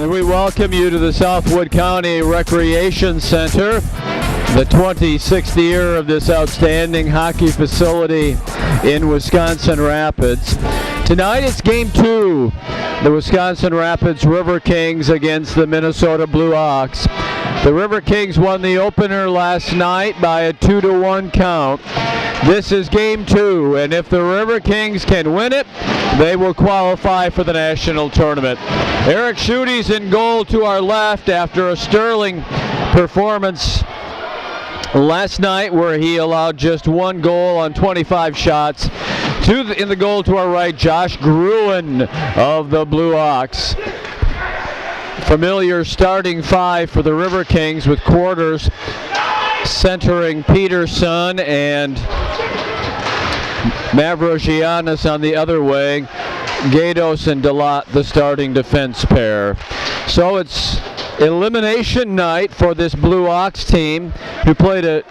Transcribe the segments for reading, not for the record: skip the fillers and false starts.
And we welcome you to the Southwood County Recreation Center, the 26th year of this outstanding hockey facility in Wisconsin Rapids. Tonight it's Game 2, the Wisconsin Rapids Riverkings against the Minnesota Blue Ox. The Riverkings won the opener last night by a 2-1 count. This is Game 2, and if the Riverkings can win it, they will qualify for the national tournament. Eric Schute's in goal to our left after a sterling performance last night where he allowed just one goal on 25 shots. In the goal to our right, Josh Gruen of the Blue Ox. Familiar starting five for the Riverkings with Quarters centering Peterson and Mavrogiannis on the other wing. Gatos and Delat the starting defense pair. So it's elimination night for this Blue Ox team who played a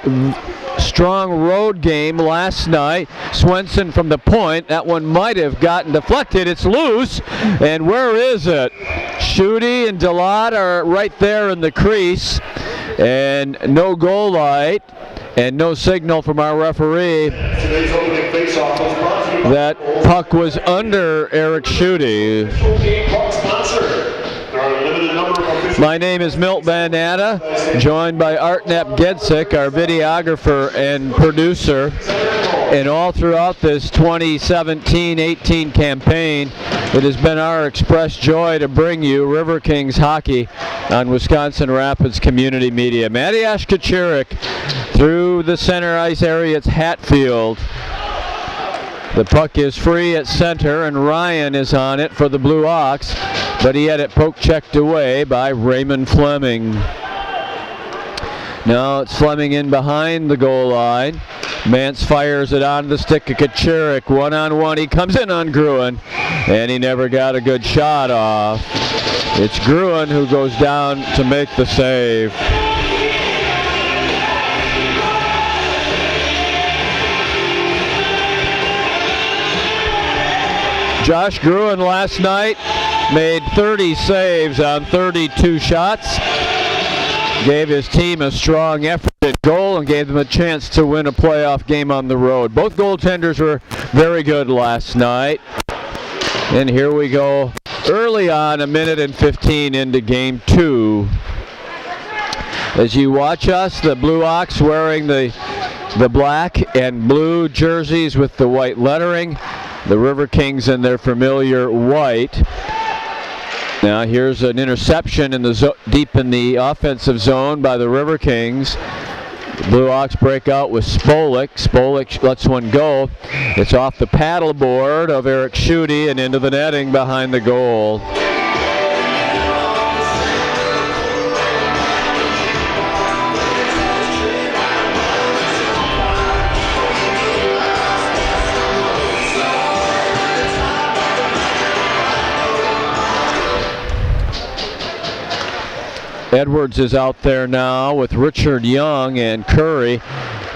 strong road game last night. Swenson from the point. That one might have gotten deflected. It's loose. And where is it? Schutte and Delat are right there in the crease. And no goal light and no signal from our referee. That puck was under Eric Schutte. My name is Milt Bandana, joined by Art Napgezek, our videographer and producer. And all throughout this 2017-18 campaign, it has been our express joy to bring you Riverkings hockey on Wisconsin Rapids Community Media. Mattias Kachurik through the center ice area. It's Hatfield. The puck is free at center, and Ryan is on it for the Blue Ox, but he had it poke-checked away by Raymond Fleming. Now it's Fleming in behind the goal line. Mance fires it onto the stick of Kachurik. One-on-one, he comes in on Gruen, and he never got a good shot off. It's Gruen who goes down to make the save. Josh Gruen last night made 30 saves on 32 shots. Gave his team a strong effort at goal and gave them a chance to win a playoff game on the road. Both goaltenders were very good last night. And here we go early on, a minute and 15 into Game 2. As you watch us, the Blue Ox wearing the black and blue jerseys with the white lettering. The Riverkings in their familiar white. Now here's an interception in the deep in the offensive zone by the Riverkings. The Blue Ox break out with Spolik. Spolik lets one go. It's off the paddleboard of Eric Schutte and into the netting behind the goal. Edwards is out there now with Richard Young and Curry.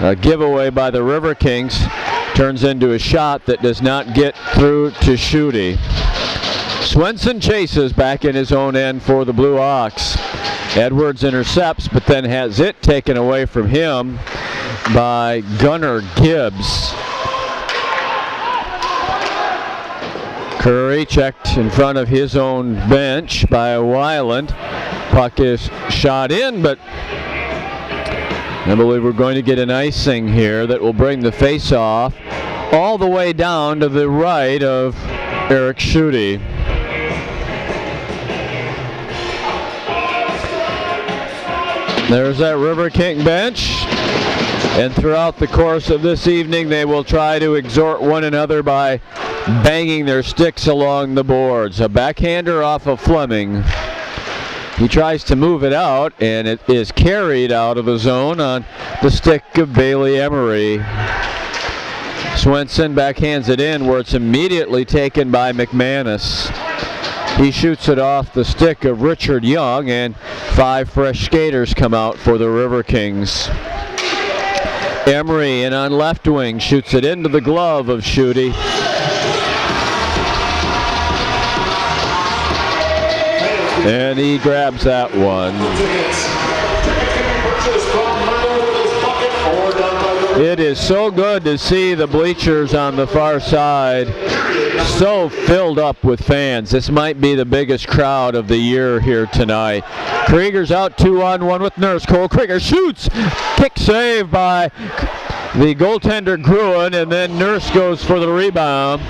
A giveaway by the Riverkings turns into a shot that does not get through to Schutte. Swenson chases back in his own end for the Blue Ox. Edwards intercepts, but then has it taken away from him by Gunnar Gibbs. Curry checked in front of his own bench by Weiland. Puck is shot in, but I believe we're going to get an icing here that will bring the face-off all the way down to the right of Eric Schutte. There's that Riverking bench, and throughout the course of this evening they will try to exhort one another by banging their sticks along the boards. A backhander off of Fleming. He tries to move it out, and it is carried out of the zone on the stick of Bailey Emery. Swenson backhands it in where it's immediately taken by McManus. He shoots it off the stick of Richard Young, and 5 fresh skaters come out for the Riverkings. Emery in on left wing shoots it into the glove of Schutte. And he grabs that one. It is so good to see the bleachers on the far side so filled up with fans. This might be the biggest crowd of the year here tonight. Krieger's out 2-on-1 with Nurse. Cole Krieger shoots. Kick save by the goaltender Gruen, and then Nurse goes for the rebound,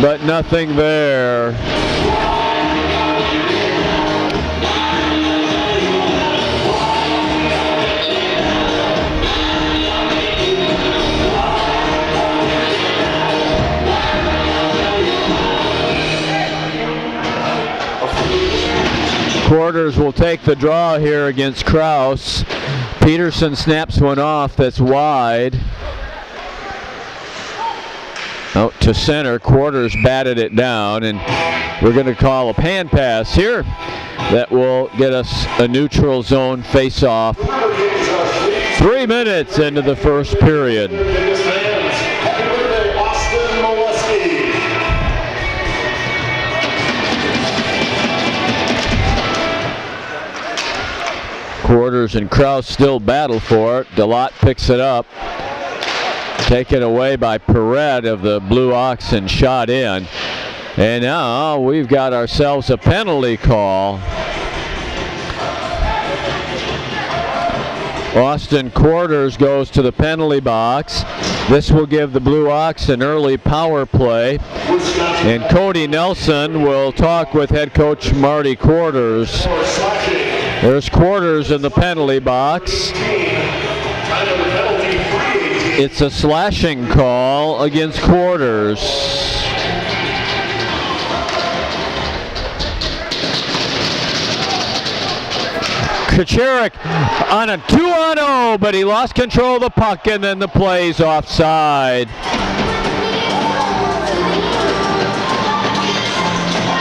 but nothing there. Quarters will take the draw here against Kraus. Peterson snaps one off that's wide. Out to center. Quarters batted it down, and we're going to call a pan pass here that will get us a neutral zone face-off. 3 minutes into the first period. Quarters and Kraus still battle for it. DeLotte picks it up. Taken away by Perret of the Blue Oxen, shot in. And now we've got ourselves a penalty call. Austin Quarters goes to the penalty box. This will give the Blue Ox an early power play. And Cody Nelson will talk with head coach Marty Quarters. There's Quarters in the penalty box. It's a slashing call against Quarters. Kacharik on a 2-on-0, but he lost control of the puck, and then the play's offside.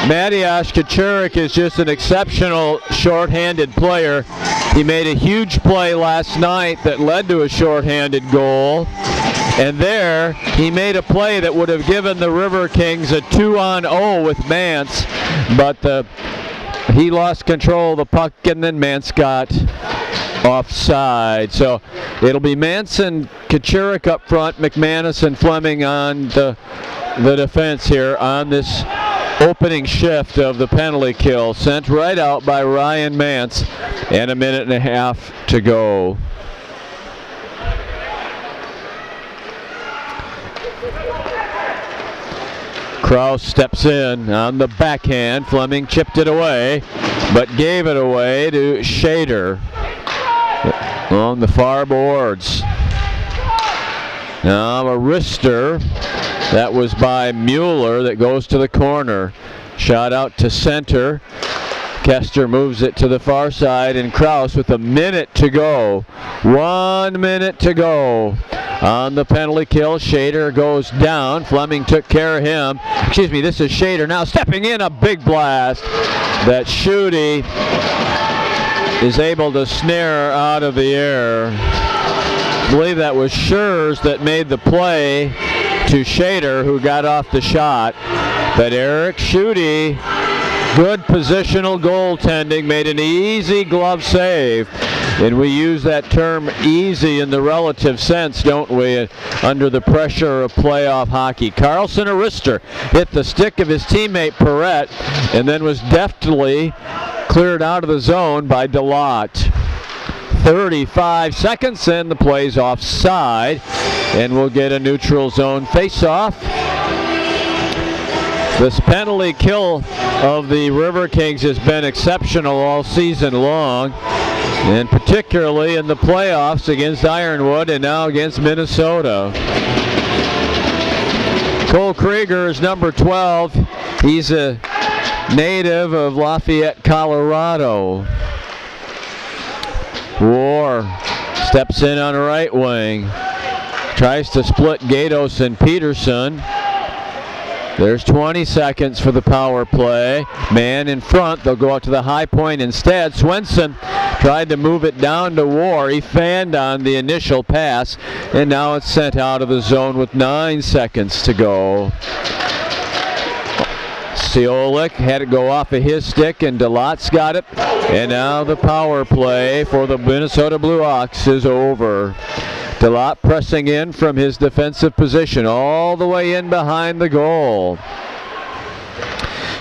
Mattias Kacharik is just an exceptional short-handed player. He made a huge play last night that led to a short-handed goal. And there, he made a play that would have given the Riverkings a 2-on-0 with Mance, but he lost control of the puck, and then Mance got offside. So it'll be Mance and Kacharik up front, McManus and Fleming on the defense here on this opening shift of the penalty kill, sent right out by Ryan Mance, and a minute and a half to go. Kraus steps in on the backhand. Fleming chipped it away, but gave it away to Shader on the far boards. Now a wrister. That was by Mueller that goes to the corner. Shot out to center. Kester moves it to the far side, and Kraus with a minute to go. 1 minute to go on the penalty kill. Shader goes down. Fleming took care of him. Excuse me, this is Shader now stepping in, a big blast that Schutte is able to snare out of the air. I believe that was Schurz that made the play to Shader, who got off the shot. But Eric Schutte, good positional goaltending, made an easy glove save. And we use that term easy in the relative sense, don't we, under the pressure of playoff hockey. Carlson Arister hit the stick of his teammate Perret, and then was deftly cleared out of the zone by DeLotte. 35 seconds, and the play's offside, and we'll get a neutral zone face-off. This penalty kill of the Riverkings has been exceptional all season long, and particularly in the playoffs against Ironwood and now against Minnesota. Cole Krieger is number 12. He's a native of Lafayette, Colorado. War steps in on the right wing. Tries to split Gatos and Peterson. There's 20 seconds for the power play. Man in front. They'll go out to the high point instead. Swenson tried to move it down to War. He fanned on the initial pass, and now it's sent out of the zone with 9 seconds to go. Ciolik had it go off of his stick, and DeLotte's got it. And now the power play for the Minnesota Blue Ox is over. DeLotte pressing in from his defensive position all the way in behind the goal.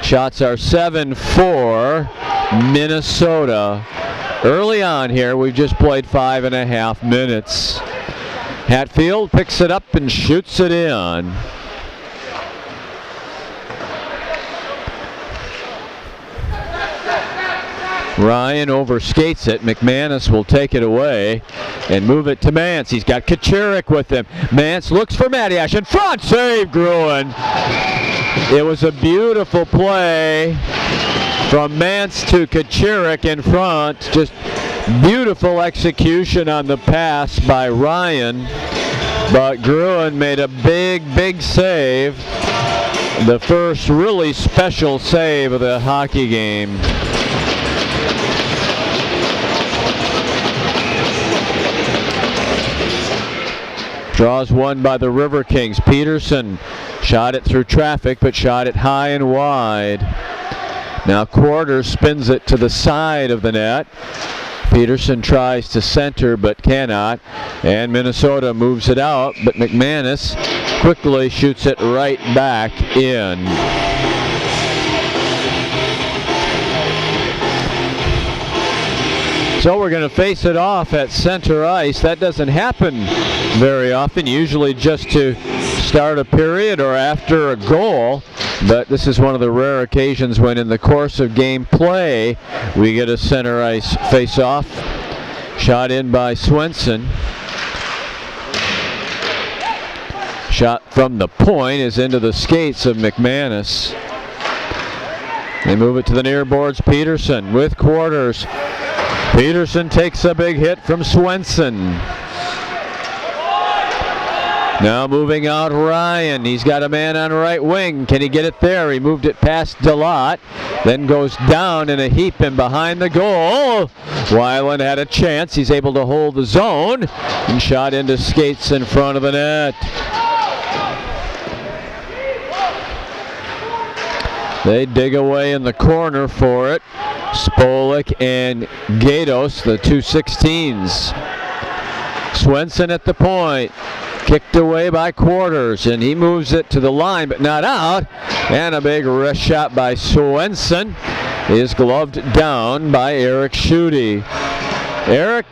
Shots are 7-4 Minnesota. Early on here, we've just played 5.5 minutes. Hatfield picks it up and shoots it in. Ryan overskates it. McManus will take it away and move it to Mance. He's got Kachurik with him. Mance looks for Matiash in front. Save Gruen. It was a beautiful play from Mance to Kachurik in front. Just beautiful execution on the pass by Ryan. But Gruen made a big save. The first really special save of the hockey game. Draws one by the Riverkings. Peterson shot it through traffic, but shot it high and wide. Now Quarters spins it to the side of the net. Peterson tries to center, but cannot. And Minnesota moves it out, but McManus quickly shoots it right back in. So we're going to face it off at center ice. That doesn't happen very often, usually just to start a period or after a goal. But this is one of the rare occasions when in the course of game play we get a center ice face-off. Shot in by Swenson. Shot from the point is into the skates of McManus. They move it to the near boards. Peterson with Quarters. Peterson takes a big hit from Swenson. Now moving out Ryan. He's got a man on right wing. Can he get it there? He moved it past DeLotte. Then goes down in a heap and behind the goal. Weiland had a chance. He's able to hold the zone and shot into skates in front of the net. They dig away in the corner for it. Spolik and Gatos, the 216s. Swenson at the point. Kicked away by Quarters, and he moves it to the line, but not out. And a big wrist shot by Swenson is gloved down by Eric Schutte. Eric,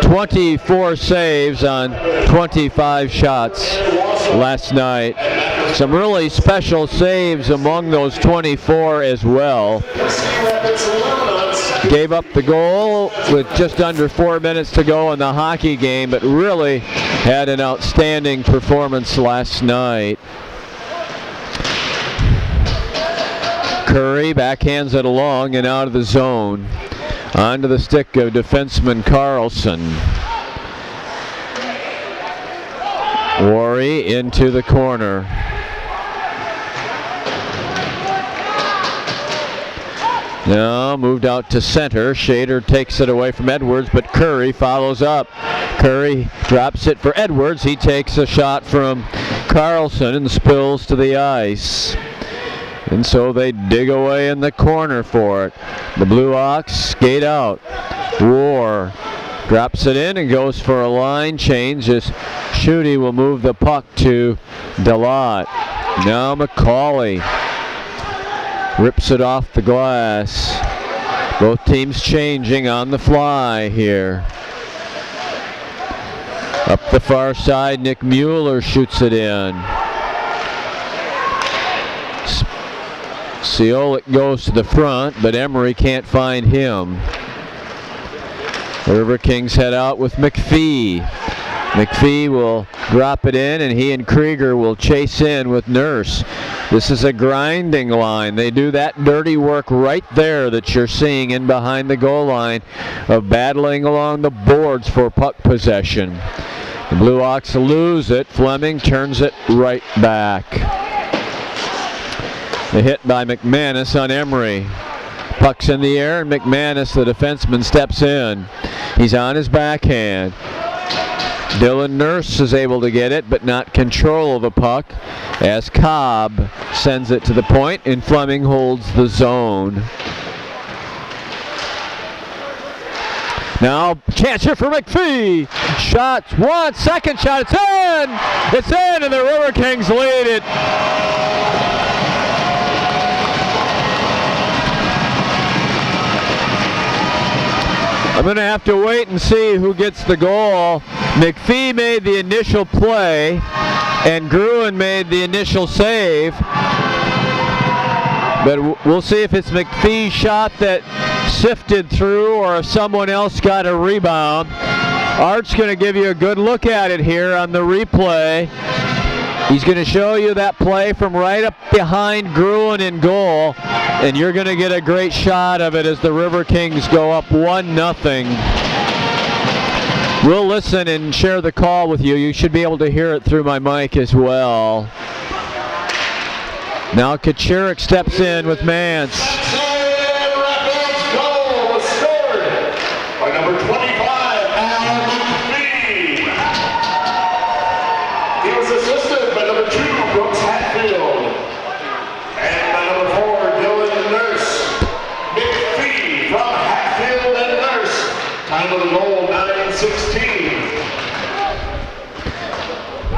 24 saves on 25 shots last night. Some really special saves among those 24 as well. Gave up the goal with just under 4 minutes to go in the hockey game, but really had an outstanding performance last night. Curry backhands it along and out of the zone. Onto the stick of defenseman Carlson. Worry into the corner. Now moved out to center. Shader takes it away from Edwards, but Curry follows up. Curry drops it for Edwards. He takes a shot from Carlson and spills to the ice. And so they dig away in the corner for it. The Blue Ox skate out. War drops it in and goes for a line change as Schutte will move the puck to DeLotte. Now McCauley rips it off the glass. Both teams changing on the fly here. Up the far side, Nick Mueller shoots it in. Ciolik goes to the front, but Emery can't find him. The Riverkings head out with McPhee. McPhee will drop it in, and he and Krieger will chase in with Nurse. This is a grinding line. They do that dirty work right there that you're seeing in behind the goal line of battling along the boards for puck possession. The Blue Ox lose it. Fleming turns it right back. The hit by McManus on Emery. Puck's in the air, and McManus, the defenseman, steps in. He's on his backhand. Dylan Nurse is able to get it, but not control of the puck as Cobb sends it to the point and Fleming holds the zone. Now, chance here for McPhee. Shot, one, second shot, it's in! It's in, and the Riverkings lead it. I'm going to have to wait and see who gets the goal. McPhee made the initial play, and Gruen made the initial save. But we'll see if it's McPhee's shot that sifted through or if someone else got a rebound. Art's going to give you a good look at it here on the replay. He's going to show you that play from right up behind Gruen in goal, and you're going to get a great shot of it as the Riverkings go up 1-0. We'll listen and share the call with you. You should be able to hear it through my mic as well. Now Kachurik steps in with Mance.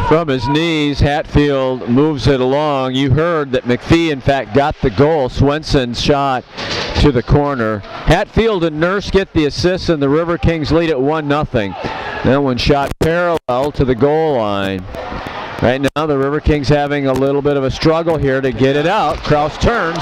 From his knees, Hatfield moves it along. You heard that McPhee, in fact, got the goal. Swenson's shot to the corner. Hatfield and Nurse get the assist, and the Riverkings lead at 1-0. That one shot parallel to the goal line. Right now, the Riverkings having a little bit of a struggle here to get it out. Kraus turns,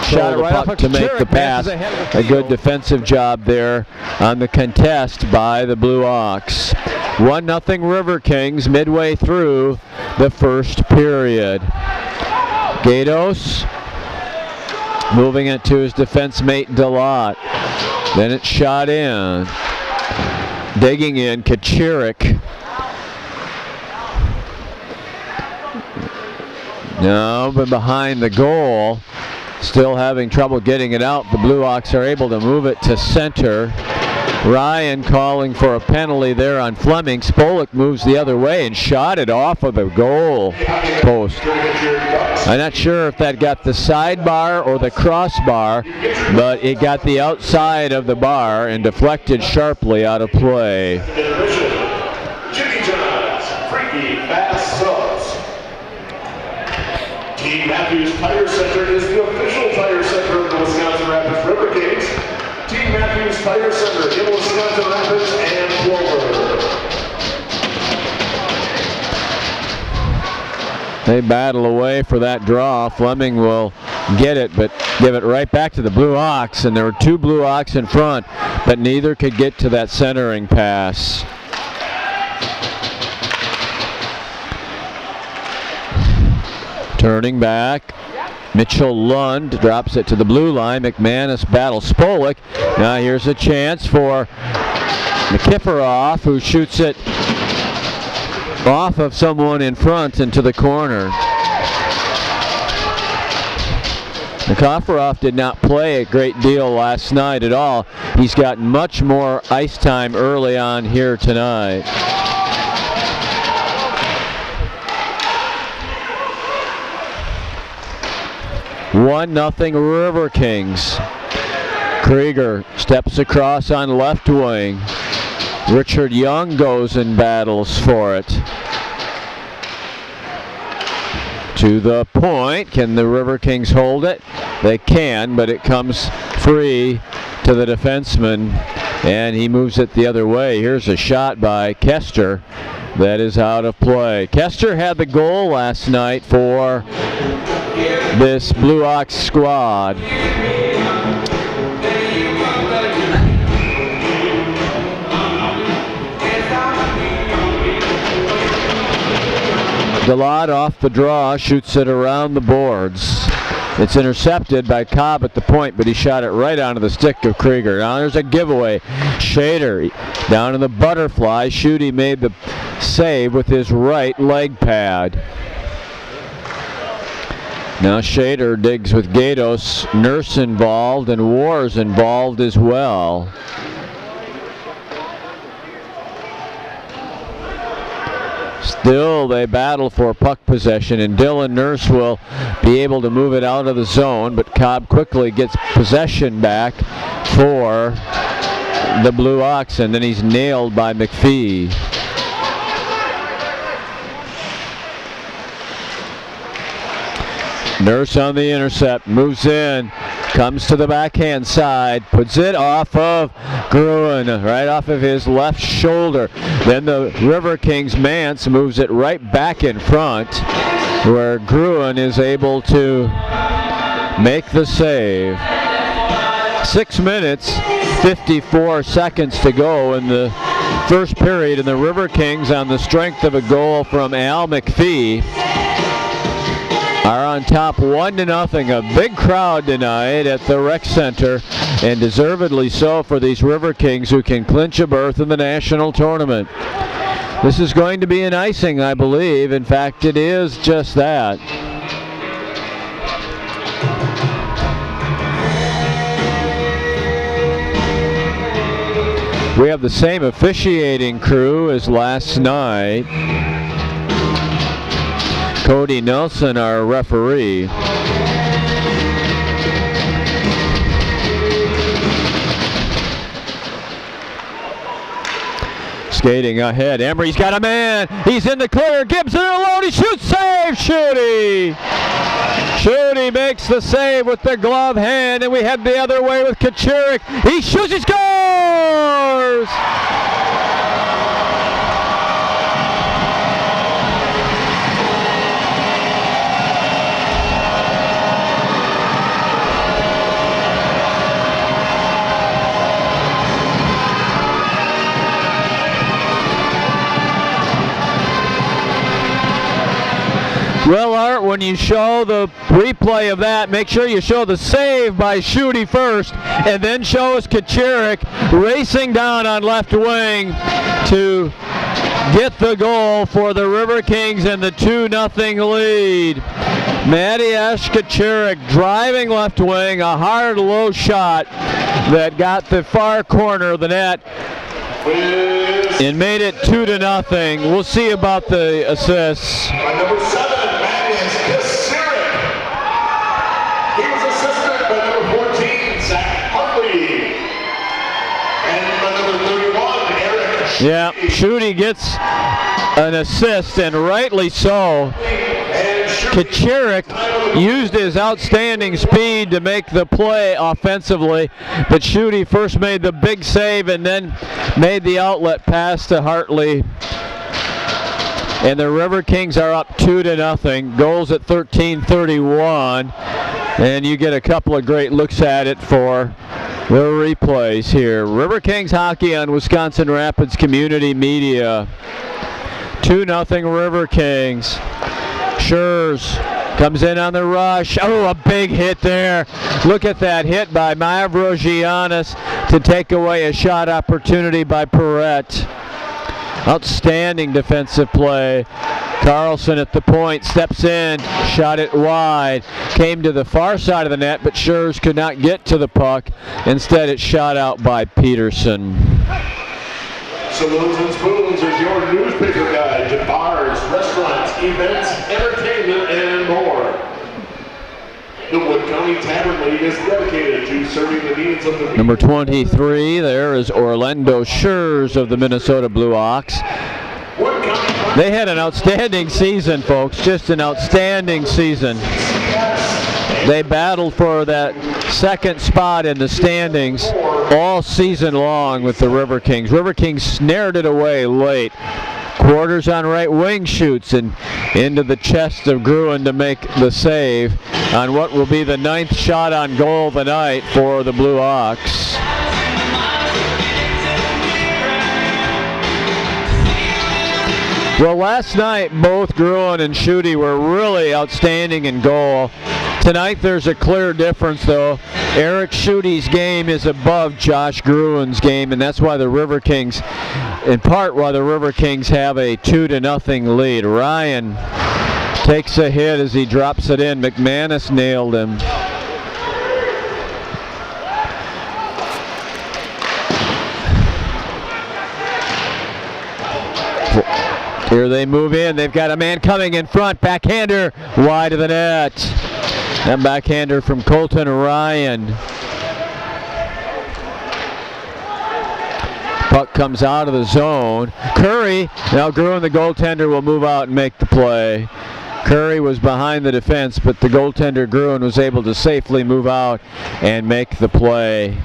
shot it right up to make the pass. A good defensive job there on the contest by the Blue Ox. 1-0 Riverkings midway through the first period. Gatos moving it to his defense mate Delot. Then it's shot in. Digging in, Kachurik. No, but behind the goal, still having trouble getting it out. The Blue Ox are able to move it to center. Ryan calling for a penalty there on Fleming. Spolik moves the other way and shot it off of the goal post. I'm not sure if that got the sidebar or the crossbar, but it got the outside of the bar and deflected sharply out of play. Team Matthews Tire Center is the official tire center of the Wisconsin Rapids Riverkings. Team Matthews Tire Center in Wisconsin Rapids and Clover. They battle away for that draw. Fleming will get it, but give it right back to the Blue Ox. And there were two Blue Ox in front, but neither could get to that centering pass. Turning back, Mitchell Lund drops it to the blue line. McManus battles Spolik. Now here's a chance for Nikiforov, who shoots it off of someone in front into the corner. Nikiforov did not play a great deal last night at all. He's got much more ice time early on here tonight. One nothing Riverkings. Krieger steps across on left wing. Richard Young goes and battles for it. To the point. Can the Riverkings hold it? They can, but it comes free to the defenseman, and he moves it the other way. Here's a shot by Kester that is out of play. Kester had the goal last night for this Blue Ox squad. Delot off the draw, shoots it around the boards. It's intercepted by Cobb at the point, but he shot it right onto the stick of Krieger. Now there's a giveaway. Shader down in the butterfly. Schutte made the save with his right leg pad. Now Shader digs with Gatos, Nurse involved, and Wars involved as well. Still, they battle for puck possession, and Dylan Nurse will be able to move it out of the zone, but Cobb quickly gets possession back for the Blue Ox, and then he's nailed by McPhee. Nurse on the intercept, moves in, comes to the backhand side, puts it off of Gruen, right off of his left shoulder. Then the River Kings Mance moves it right back in front, where Gruen is able to make the save. 6 minutes, 54 seconds to go in the first period, and the River Kings, on the strength of a goal from Al McPhee, are on top 1-0. A big crowd tonight at the rec center, and deservedly so for these River Kings, who can clinch a berth in the national tournament. This is going to be an icing, I believe. In fact, it is just that. We have the same officiating crew as last night. Cody Nelson, our referee. Skating ahead, Emery's got a man, he's in the clear, Gibson alone, he shoots, save, Schutte! Schutte makes the save with the glove hand, and we head the other way with Kachurik. He shoots, he scores! Well, Art, when you show the replay of that, make sure you show the save by Schutte first, and then show us Kachurik racing down on left wing to get the goal for the River Kings and the 2-0 lead. Mattias Kachurik driving left wing, a hard low shot that got the far corner of the net and made it 2-0. We'll see about the assists. By number 7, Mattias Kachurik. He was assisted by number 14, Zach Hartley. And by number 31, Eric. Yeah, Schutte gets an assist, and rightly so. Kachurik used his outstanding speed to make the play offensively, but Schutte first made the big save and then made the outlet pass to Hartley. And the River Kings are up 2-0. Goals at 13:31, and you get a couple of great looks at it for the replays here. River Kings hockey on Wisconsin Rapids Community Media. 2-0 River Kings. Schurz comes in on the rush. Oh, a big hit there. Look at that hit by Mavrogiannis to take away a shot opportunity by Perrette. Outstanding defensive play. Carlson at the point, steps in, shot it wide. Came to the far side of the net, but Schurz could not get to the puck. Instead, it's shot out by Peterson. Saloons and Spoons is your newspaper guide to bars, restaurants, events, entertainment, and more. The Wood County Tavern League is dedicated to serving the needs of the Number 23, there is Orlando Schurz of the Minnesota Blue Ox. They had an outstanding season, folks, just an outstanding season. They battled for that second spot in the standings all season long with the River Kings. River Kings snared it away late. Quarters on right wing shoots and into the chest of Gruen to make the save on what will be the 9th shot on goal of the night for the Blue Ox. Well, last night both Gruen and Schutte were really outstanding in goal. Tonight there's a clear difference, though. Eric Schutte's game is above Josh Gruen's game, and that's why the River Kings, in part why the River Kings have a 2-0 lead. Ryan takes a hit as he drops it in. McManus nailed him. Here they move in. They've got a man coming in front. Backhander wide of the net. That backhander from Colton Ryan. Puck comes out of the zone. Curry, now Gruen, the goaltender, will move out and make the play. Curry was behind the defense, but the goaltender Gruen was able to safely move out and make the play.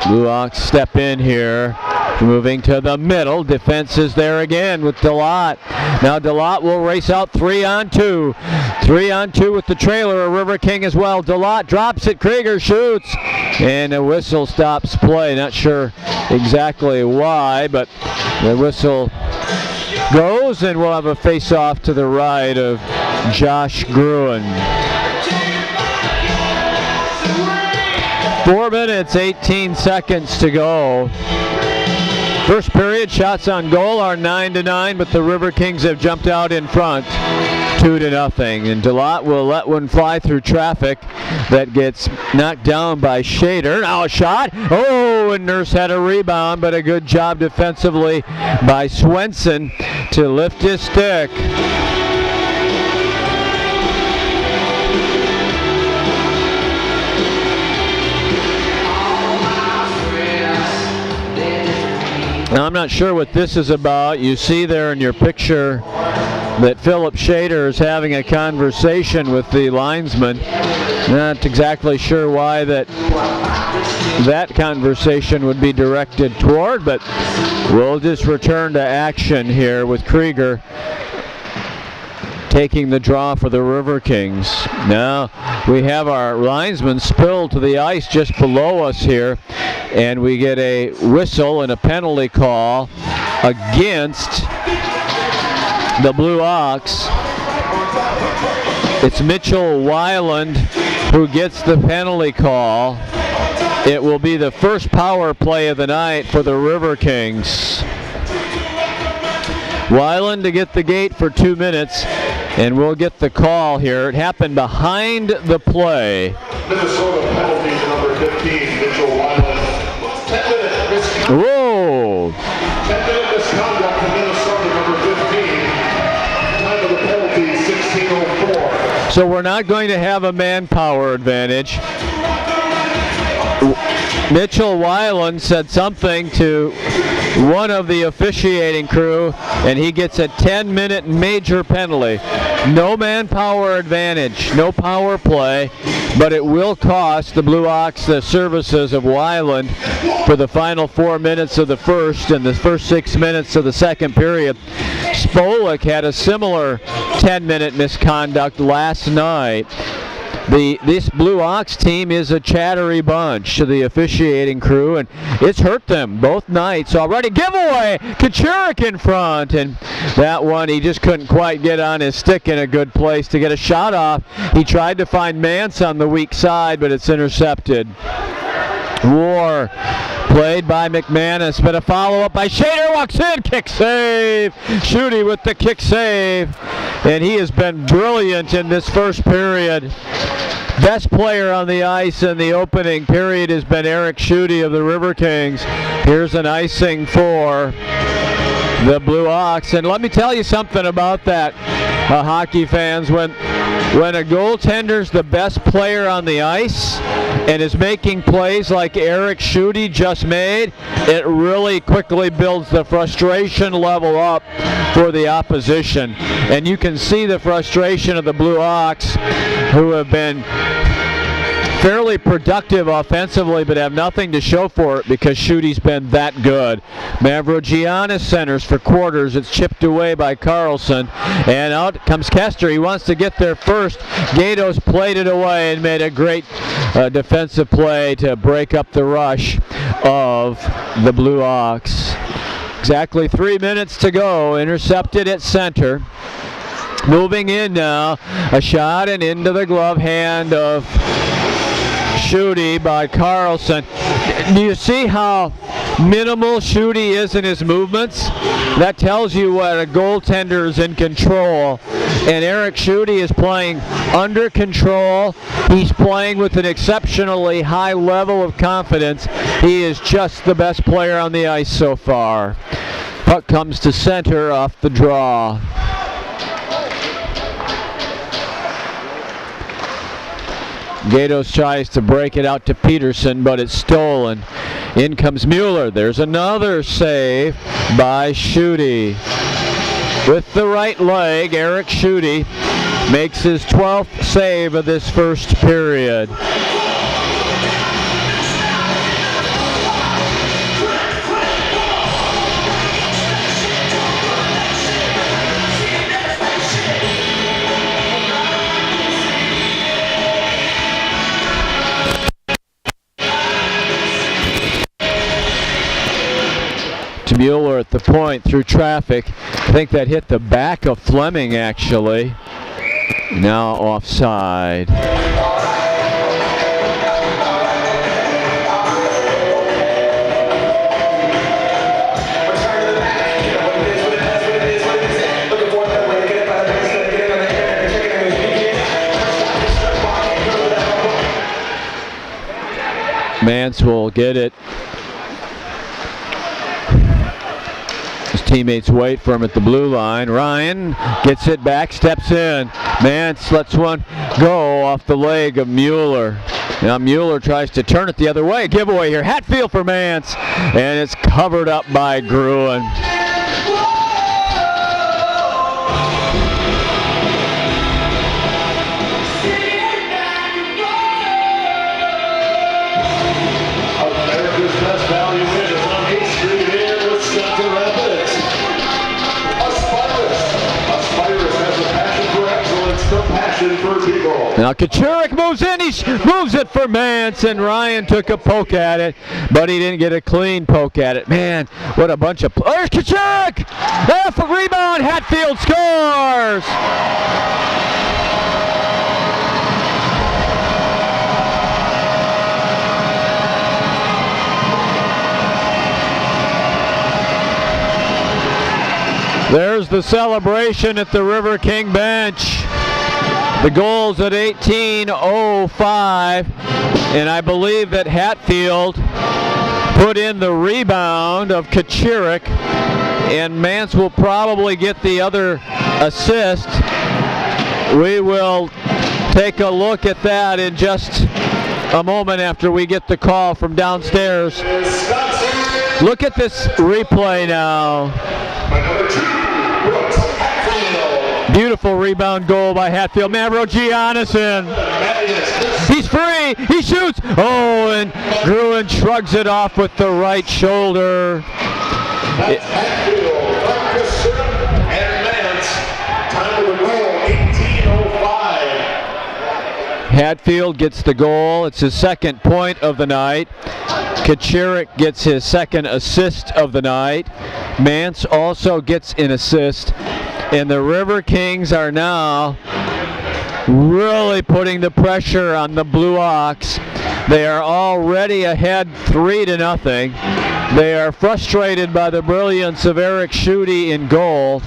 Blue Ox step in here. Moving to the middle. Defense is there again with DeLotte. Now DeLotte will race out 3-on-2. 3-on-2 with the trailer. A River King as well. DeLotte drops it. Krieger shoots. And a whistle stops play. Not sure exactly why, but the whistle goes, and we'll have a face-off to the right of Josh Gruen. 4 minutes, 18 seconds to go. First period, shots on goal are 9-9, but the River Kings have jumped out in front 2-0. And DeLotte will let one fly through traffic that gets knocked down by Shader. Now a shot. Oh, and Nurse had a rebound, but a good job defensively by Swenson to lift his stick. Now, I'm not sure what this is about. You see there in your picture that Philip Shader is having a conversation with the linesman. Not exactly sure why that conversation would be directed toward, but we'll just return to action here with Krieger taking the draw for the River Kings. Now we have our linesman spilled to the ice just below us here, and we get a whistle and a penalty call against the Blue Ox. It's Mitchell Weiland who gets the penalty call. It will be the first power play of the night for the River Kings. Weiland to get the gate for 2 minutes, and we'll get the call here. It happened behind the play. Minnesota penalty number 15, Mitchell Weiland. 10-minute misconduct. Whoa! 10-minute misconduct to Minnesota number 15. Time of the penalty, 16:04. So we're not going to have a manpower advantage. Mitchell Weiland said something to one of the officiating crew, and he gets a 10-minute major penalty. No manpower advantage, no power play, but it will cost the Blue Ox the services of Weiland for the final 4 minutes of the first and the first 6 minutes of the second period. Spolik had a similar 10-minute misconduct last night. This Blue Ox team is a chattery bunch to the officiating crew, and it's hurt them both nights already. Giveaway! Kachurik in front, and that one he just couldn't quite get on his stick in a good place to get a shot off. He tried to find Mance on the weak side, but it's intercepted. War played by McManus, but a follow-up by Shader, walks in, kick save! Schutte with the kick save, and he has been brilliant in this first period. Best player on the ice in the opening period has been Eric Schutte of the River Kings. Here's an icing for the Blue Ox, and let me tell you something about that, hockey fans. When a goaltender's the best player on the ice and is making plays like Eric Schutte just made, it really quickly builds the frustration level up for the opposition. And you can see the frustration of the Blue Ox, who have been fairly productive offensively but have nothing to show for it because Schutte's been that good. Mavrogiannis centers for quarters. It's chipped away by Carlson, and out comes Kester. He wants to get there first. Gatos played it away and made a great defensive play to break up the rush of the Blue Ox. Exactly 3 minutes to go. Intercepted at center. Moving in now, a shot and into the glove hand of Schutte by Carlson. Do you see how minimal Schutte is in his movements. That tells you what a goaltender is in control. And Eric Schutte is playing under control. He's playing with an exceptionally high level of confidence. He is just the best player on the ice so far. Puck comes to center off the draw. Gatos tries to break it out to Peterson, but it's stolen. In comes Mueller. There's another save by Schutte. With the right leg, Eric Schutte makes his 12th save of this first period. Mueller at the point through traffic. I think that hit the back of Fleming actually. Now offside. Mance will get it. His teammates wait for him at the blue line. Ryan gets it back, steps in. Mance lets one go off the leg of Mueller. Now Mueller tries to turn it the other way. Giveaway here. Hatfield for Mance. And it's covered up by Gruen. Now Kachurik moves in, he moves it for Mance, and Ryan took a poke at it, but he didn't get a clean poke at it. Man, what a bunch of... There's Kachurik! There for rebound, Hatfield scores! There's the celebration at the River King bench. The goal's at 18:05, and I believe that Hatfield put in the rebound of Kachurik, and Mance will probably get the other assist. We will take a look at that in just a moment after we get the call from downstairs. Look at this replay now. Beautiful rebound goal by Hatfield. Mavrogiannis. He's free. He shoots. Oh, and Gruen shrugs it off with the right shoulder. That's Hatfield, and Mance. Time of the goal, 18:05. Hatfield gets the goal. It's his second point of the night. Kachurik gets his second assist of the night. Mance also gets an assist. And the River Kings are now really putting the pressure on the Blue Ox. They are already ahead 3-0. They are frustrated by the brilliance of Eric Schutte in goal.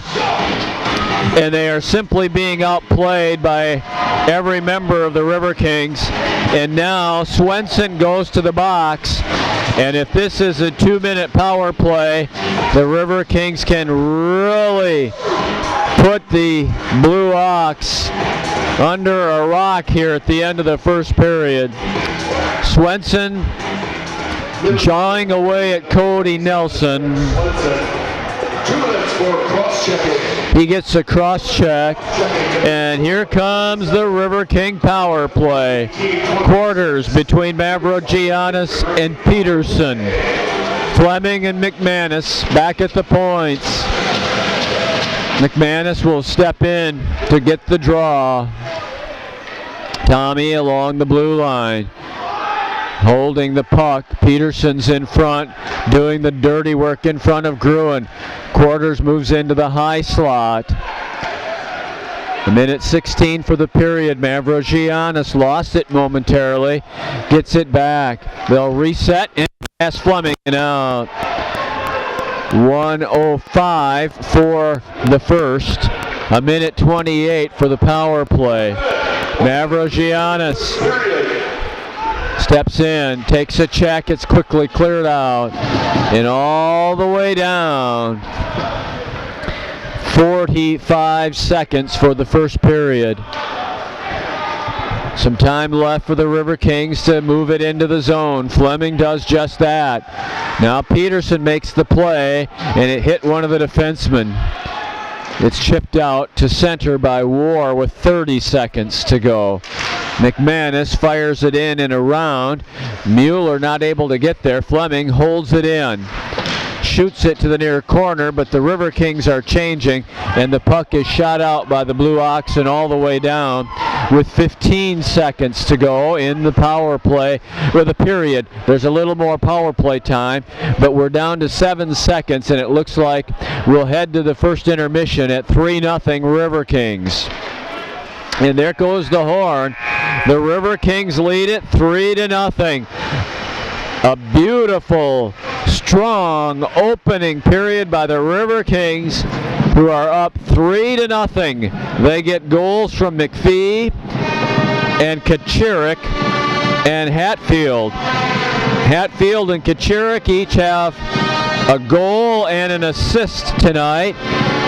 And they are simply being outplayed by every member of the River Kings. And now Swenson goes to the box. And if this is a 2-minute power play, the River Kings can really put the Blue Ox under a rock here at the end of the first period. Swenson jawing away at Cody Nelson. 2 minutes for cross-checking. He gets a cross-check, and here comes the River King power play. Quarters between Mavrogiannis and Peterson. Fleming and McManus back at the points. McManus will step in to get the draw. Tommy along the blue line, holding the puck. Peterson's in front, doing the dirty work in front of Gruen. Quarters moves into the high slot. A minute 16 for the period. Mavrogiannis lost it momentarily, gets it back. They'll reset and pass Fleming and out. 1:05 for the first. 1:28 for the power play. Mavrogiannis steps in, takes a check, it's quickly cleared out, and all the way down. 45 seconds for the first period. Some time left for the Riverkings to move it into the zone. Fleming does just that. Now Peterson makes the play, and it hit one of the defensemen. It's chipped out to center by War with 30 seconds to go. McManus fires it in and around. Mueller not able to get there. Fleming holds it in. Shoots it to the near corner, but the Riverkings are changing, and the puck is shot out by the Blue Oxen all the way down with 15 seconds to go in the power play, or the period. There's a little more power play time, but we're down to 7 seconds, and it looks like we'll head to the first intermission at 3-0 Riverkings. And there goes the horn. The Riverkings lead it 3-0. A beautiful, strong opening period by the Riverkings, who are up 3-0. They get goals from McPhee and Kachirik and Hatfield. Hatfield and Kachirik each have a goal and an assist tonight.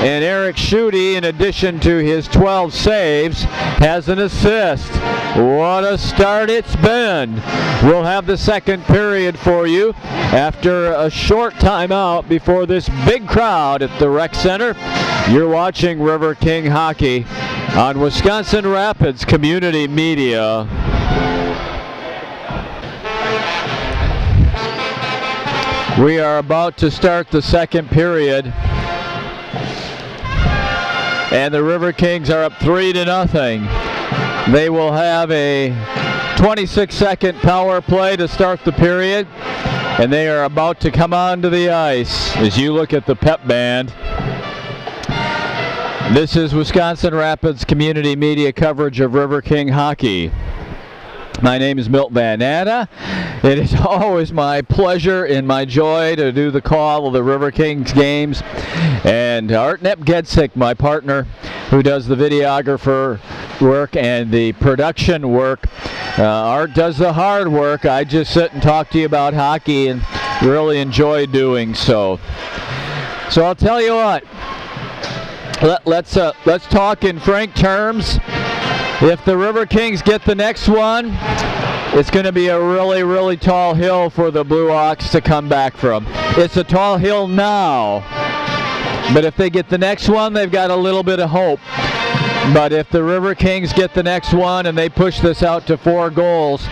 And Eric Schutte, in addition to his 12 saves, has an assist. What a start it's been. We'll have the second period for you after a short timeout before this big crowd at the rec center. You're watching River King Hockey on Wisconsin Rapids Community Media. We are about to start the second period, and the Riverkings are up 3-0. They will have a 26-second power play to start the period, and they are about to come onto the ice. As you look at the pep band, this is Wisconsin Rapids Community Media coverage of River King Hockey. My name is Milt Van Natta. It is always my pleasure and my joy to do the call of the Riverkings games. And Art Napgezek, my partner, who does the videographer work and the production work. Art does the hard work. I just sit and talk to you about hockey and really enjoy doing so. So I'll tell you what. Let's talk in frank terms. If the Riverkings get the next one, it's going to be a really, really tall hill for the Blue Ox to come back from. It's a tall hill now, but if they get the next one, they've got a little bit of hope. But if the Riverkings get the next one and they push this out to 4 goals,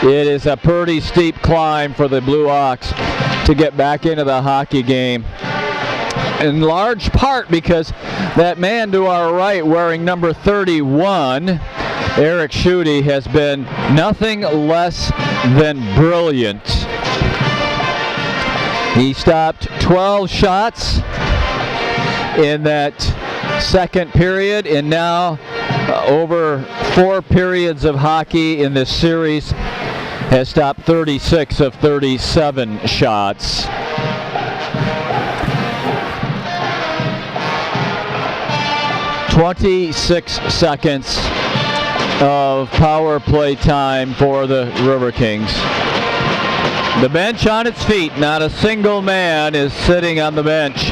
it is a pretty steep climb for the Blue Ox to get back into the hockey game. In large part because that man to our right wearing number 31, Eric Schutte, has been nothing less than brilliant. He stopped 12 shots in that second period, and now over 4 periods of hockey in this series has stopped 36 of 37 shots. 26 seconds of power play time for the Riverkings. The bench on its feet. Not a single man is sitting on the bench.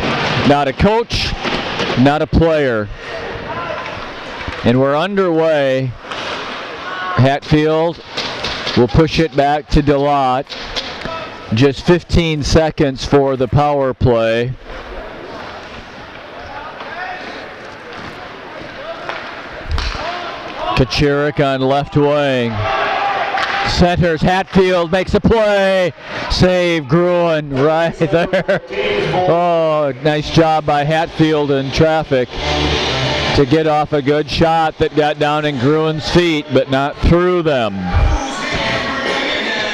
Not a coach, not a player. And we're underway. Hatfield will push it back to DeLotte. Just 15 seconds for the power play. Kachirik on left wing. Centers. Hatfield makes a play. Save Gruen right there. Oh, nice job by Hatfield in traffic to get off a good shot that got down in Gruen's feet, but not through them.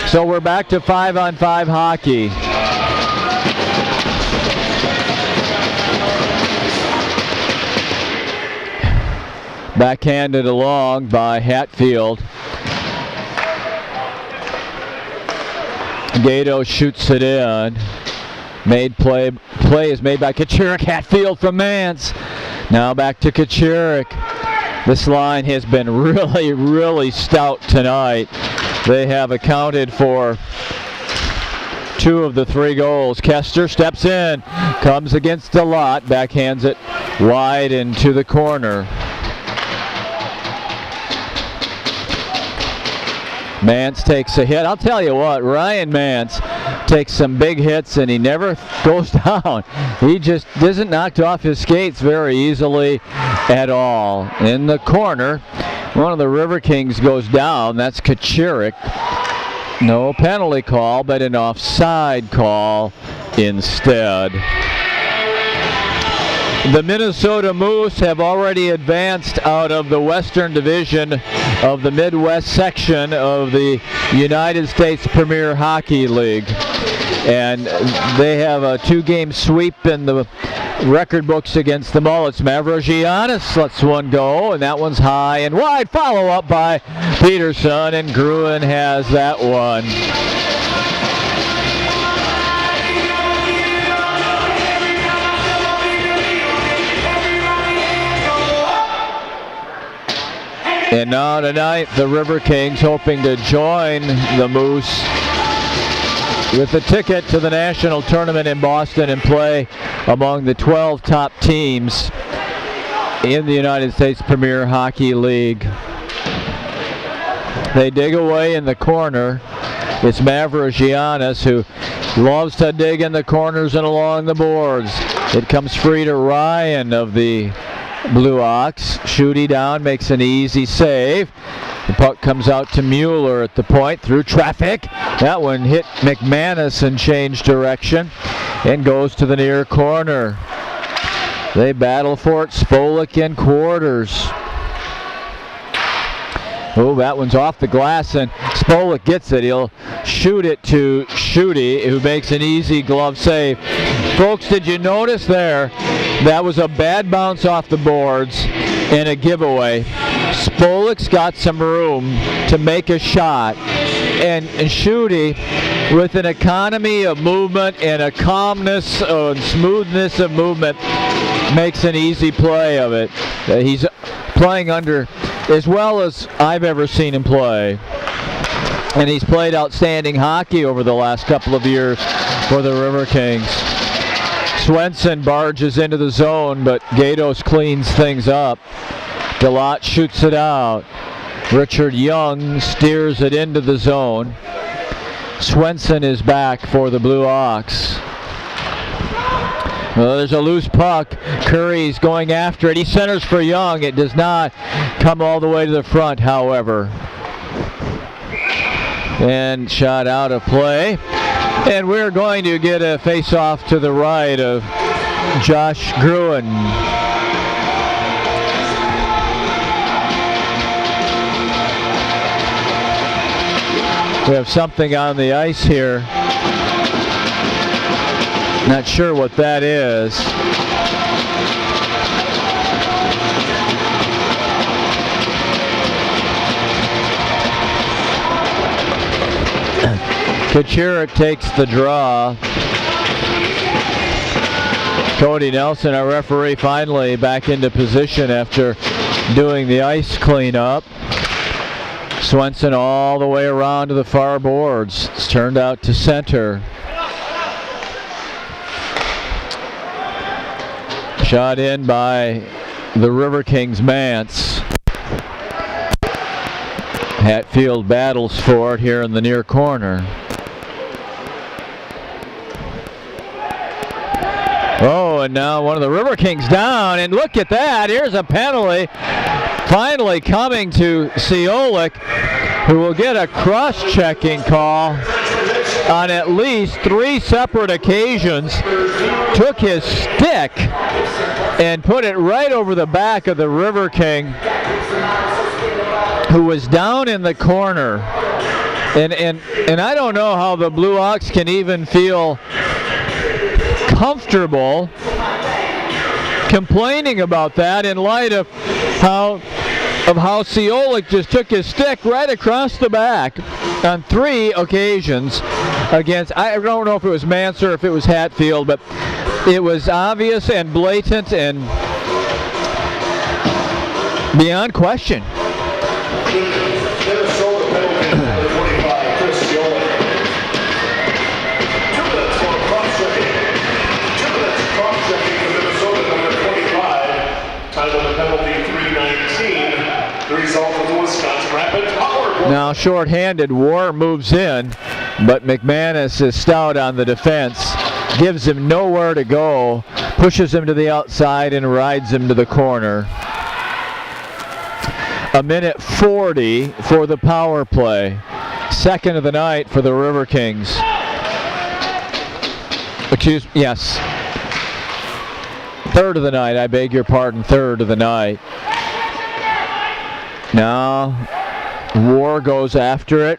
So we're back to 5-on-5 hockey. Backhanded along by Hatfield. Gato shoots it in. Play is made by Kachurik. Hatfield from Mance. Now back to Kachurik. This line has been really, really stout tonight. They have accounted for 2 of the 3 goals. Kester steps in, comes against a lot, backhands it wide into the corner. Mance takes a hit. I'll tell you what, Ryan Mance takes some big hits and he never goes down. He just isn't knocked off his skates very easily at all. In the corner, one of the Riverkings goes down. That's Kachurik. No penalty call, but an offside call instead. The Minnesota Moose have already advanced out of the Western Division of the Midwest section of the United States Premier Hockey League. And they have a 2-game sweep in the record books against the Mullets. Mavrogiannis lets one go, and that one's high and wide. Follow up by Peterson, and Gruen has that one. And now tonight, the Riverkings hoping to join the Moose with a ticket to the national tournament in Boston and play among the 12 top teams in the United States Premier Hockey League. They dig away in the corner. It's Mavrogiannis who loves to dig in the corners and along the boards. It comes free to Ryan of the Blue Ox. Schutte down, makes an easy save. The puck comes out to Mueller at the point through traffic. That one hit McManus and changed direction and goes to the near corner. They battle for it. Spolik in quarters. Oh, that one's off the glass and Spolik gets it. He'll shoot it to Schutte, who makes an easy glove save. Folks, did you notice there? That was a bad bounce off the boards and a giveaway. Spolik's got some room to make a shot. And Schutte, with an economy of movement and a calmness and smoothness of movement, makes an easy play of it. He's playing under as well as I've ever seen him play. And he's played outstanding hockey over the last couple of years for the Riverkings. Swenson barges into the zone, but Gatos cleans things up. DeLotte shoots it out. Richard Young steers it into the zone. Swenson is back for the Blue Ox. Well, there's a loose puck. Curry's going after it. He centers for Young. It does not come all the way to the front, however. And shot out of play. And we're going to get a face-off to the right of Josh Gruen. We have something on the ice here. Not sure what that is. Kachurik takes the draw. Cody Nelson, our referee, finally back into position after doing the ice cleanup. Swenson all the way around to the far boards. It's turned out to center. Shot in by the Riverkings' Mance. Hatfield battles for it here in the near corner. Oh, and now one of the Riverkings down, and look at that. Here's a penalty finally coming to Ciolik, who will get a cross-checking call on at least 3 separate occasions. Took his stick and put it right over the back of the Riverking, who was down in the corner. And I don't know how the Blue Ox can even feel comfortable complaining about that in light of how of how Ciolik just took his stick right across the back on 3 occasions against, I don't know if it was Mance or if it was Hatfield, but it was obvious and blatant and beyond question. Minnesota penalty number 25, Chris Ciolik. 2 minutes for cross-checking. 2 minutes cross-checking for Minnesota number 25. Time of the penalty 3:19. The result of the Wisconsin Rapids power play. Now short-handed, War moves in, but McManus is stout on the defense. Gives him nowhere to go, pushes him to the outside and rides him to the corner. 1:40 for the power play. Second of the night for the Riverkings. Yes. Third of the night, I beg your pardon, third of the night. Now, War goes after it.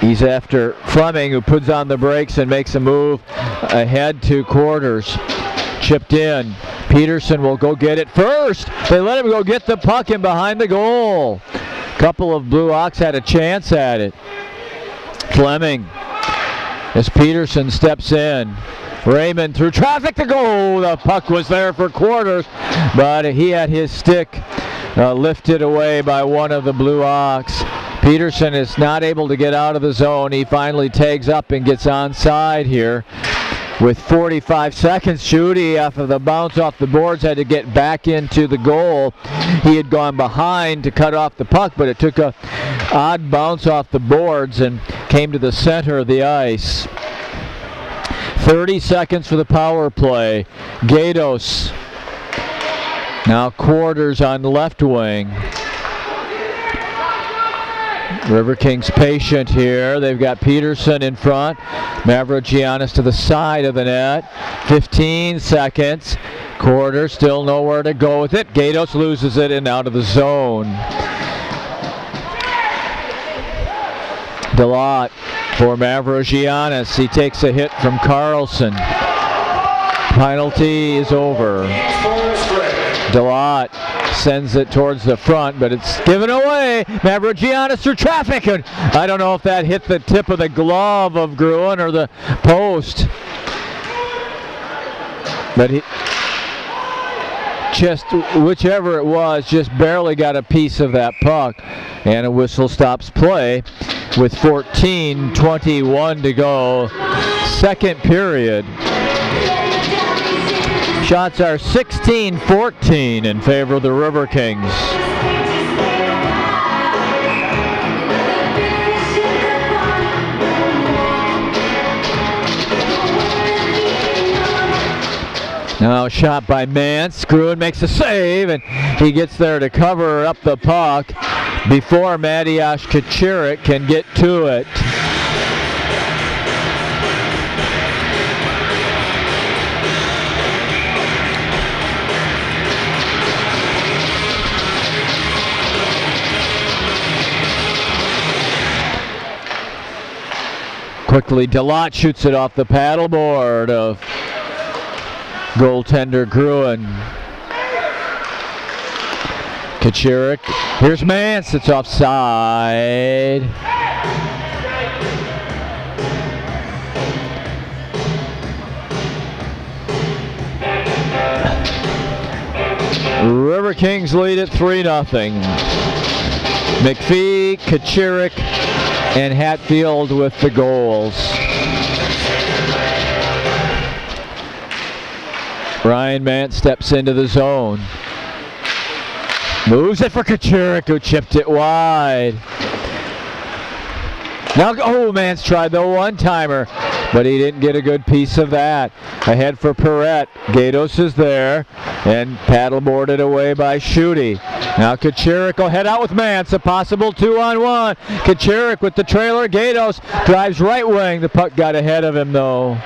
He's after Fleming, who puts on the brakes and makes a move ahead to quarters. Chipped in. Peterson will go get it first. They let him go get the puck in behind the goal. Couple of Blue Ox had a chance at it. Fleming, as Peterson steps in. Raymond through traffic to goal. The puck was there for quarters, but he had his stick lifted away by one of the Blue Ox. Peterson is not able to get out of the zone. He finally tags up and gets onside here. With 45 seconds, Schutte, after the bounce off the boards, had to get back into the goal. He had gone behind to cut off the puck, but it took a odd bounce off the boards and came to the center of the ice. 30 seconds for the power play. Gatos. Now quarters on the left wing. Riverkings patient here. They've got Peterson in front. Mavrogiannis to the side of the net. 15 seconds. Quarter, still nowhere to go with it. Gatos loses it and out of the zone. Delot for Mavrogiannis. He takes a hit from Carlson. Penalty is over. Delot sends it towards the front, but it's given away. Mavrogiannis through traffic, and I don't know if that hit the tip of the glove of Gruen or the post. But he just, whichever it was, just barely got a piece of that puck. And a whistle stops play with 14:21 to go. Second period. Shots are 16-14 in favor of the Riverkings. Now shot by Mance. Gruen makes a save, and he gets there to cover up the puck before Mateusz Kaczyrik can get to it. Quickly, Delot shoots it off the paddleboard of goaltender Gruen. Kaczyrik, here's Mance, it's offside. Riverkings lead at 3-0. McPhee, Kaczyrik, and Hatfield with the goals. Ryan Mance steps into the zone. Moves it for Kaczyrik, who chipped it wide. Now, Mance tried the one-timer, but he didn't get a good piece of that. Ahead for Perrette. Gatos is there, and paddleboarded away by Schutte. Now Kaczyrik will head out with Mance, a possible 2-on-1. Kaczyrik with the trailer. Gatos drives right wing. The puck got ahead of him, though.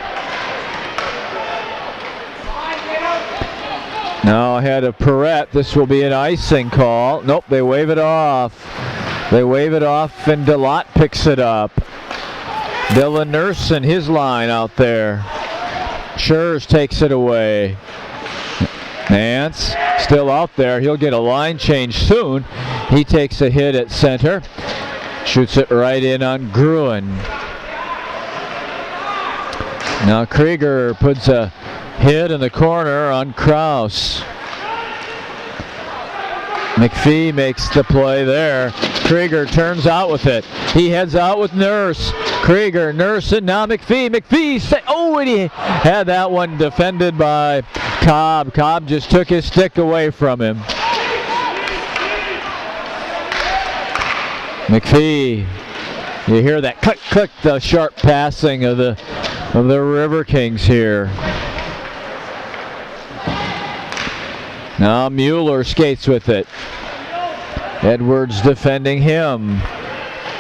Now ahead of Perrette. This will be an icing call. Nope, they wave it off. They wave it off, and Delot picks it up. Dylan Nurse and his line out there. Schurz takes it away. Mance still out there. He'll get a line change soon. He takes a hit at center. Shoots it right in on Gruen. Now Krieger puts a hit in the corner on Kraus. McPhee makes the play there. Krieger turns out with it. He heads out with Nurse. Krieger, Nurse, and now McPhee. McPhee, and he had that one defended by Cobb. Cobb just took his stick away from him. McPhee, you hear that click, click, the sharp passing of the Riverkings here. Now Mueller skates with it. Edwards defending him.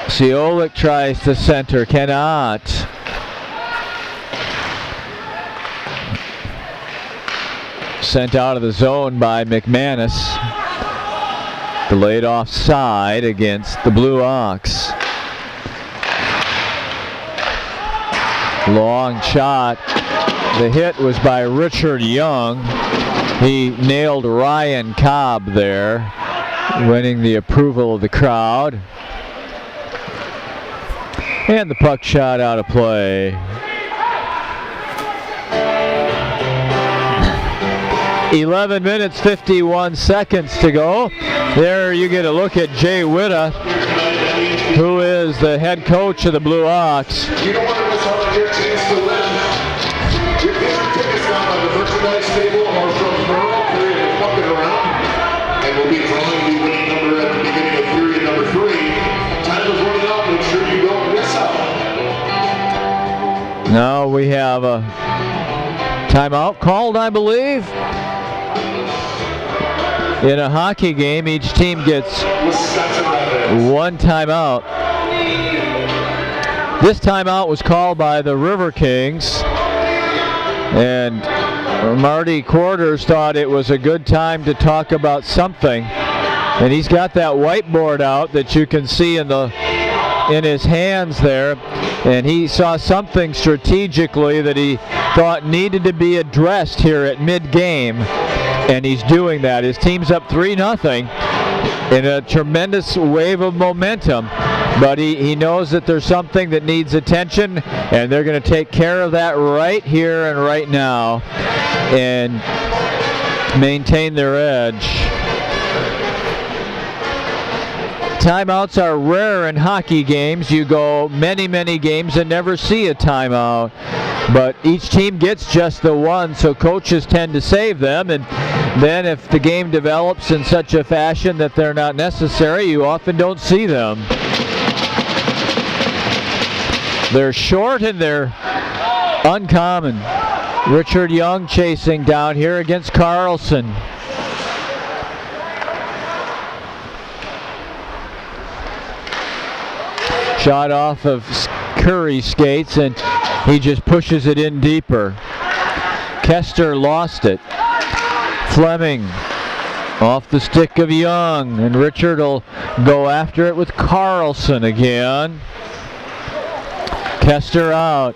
Ciolik tries to center, cannot. Sent out of the zone by McManus. Delayed offside against the Blue Ox. Long shot. The hit was by Richard Young. He nailed Ryan Cobb there, winning the approval of the crowd. And the puck shot out of play. "11 minutes, 51 seconds to go." There you get a look at Jay Witta, who is the head coach of the Blue Ox. You don't want to miss out on your chance to win. You get your tickets down by the merchandise table or from Merle, period, and fuck it around. And we'll be drawing the winning number at the beginning of period number 3. Time is running out. Make sure you don't miss out. Now we have a timeout called, I believe. In a hockey game, each team gets one timeout. This timeout was called by the Riverkings, and Marty Quarters thought it was a good time to talk about something. And he's got that whiteboard out that you can see in his hands there, and he saw something strategically that he thought needed to be addressed here at mid-game. And he's doing that. His team's up 3-0 in a tremendous wave of momentum. But he knows that there's something that needs attention, and they're going to take care of that right here and right now and maintain their edge. Timeouts are rare in hockey games. You go many, many games and never see a timeout. But each team gets just the one, so coaches tend to save them. And then if the game develops in such a fashion that they're not necessary, you often don't see them. They're short and they're uncommon. Richard Young chasing down here against Carlson. Shot off of Curry's skates, and he just pushes it in deeper. Kester lost it. Fleming off the stick of Young, and Richard will go after it with Carlson again. Kester out.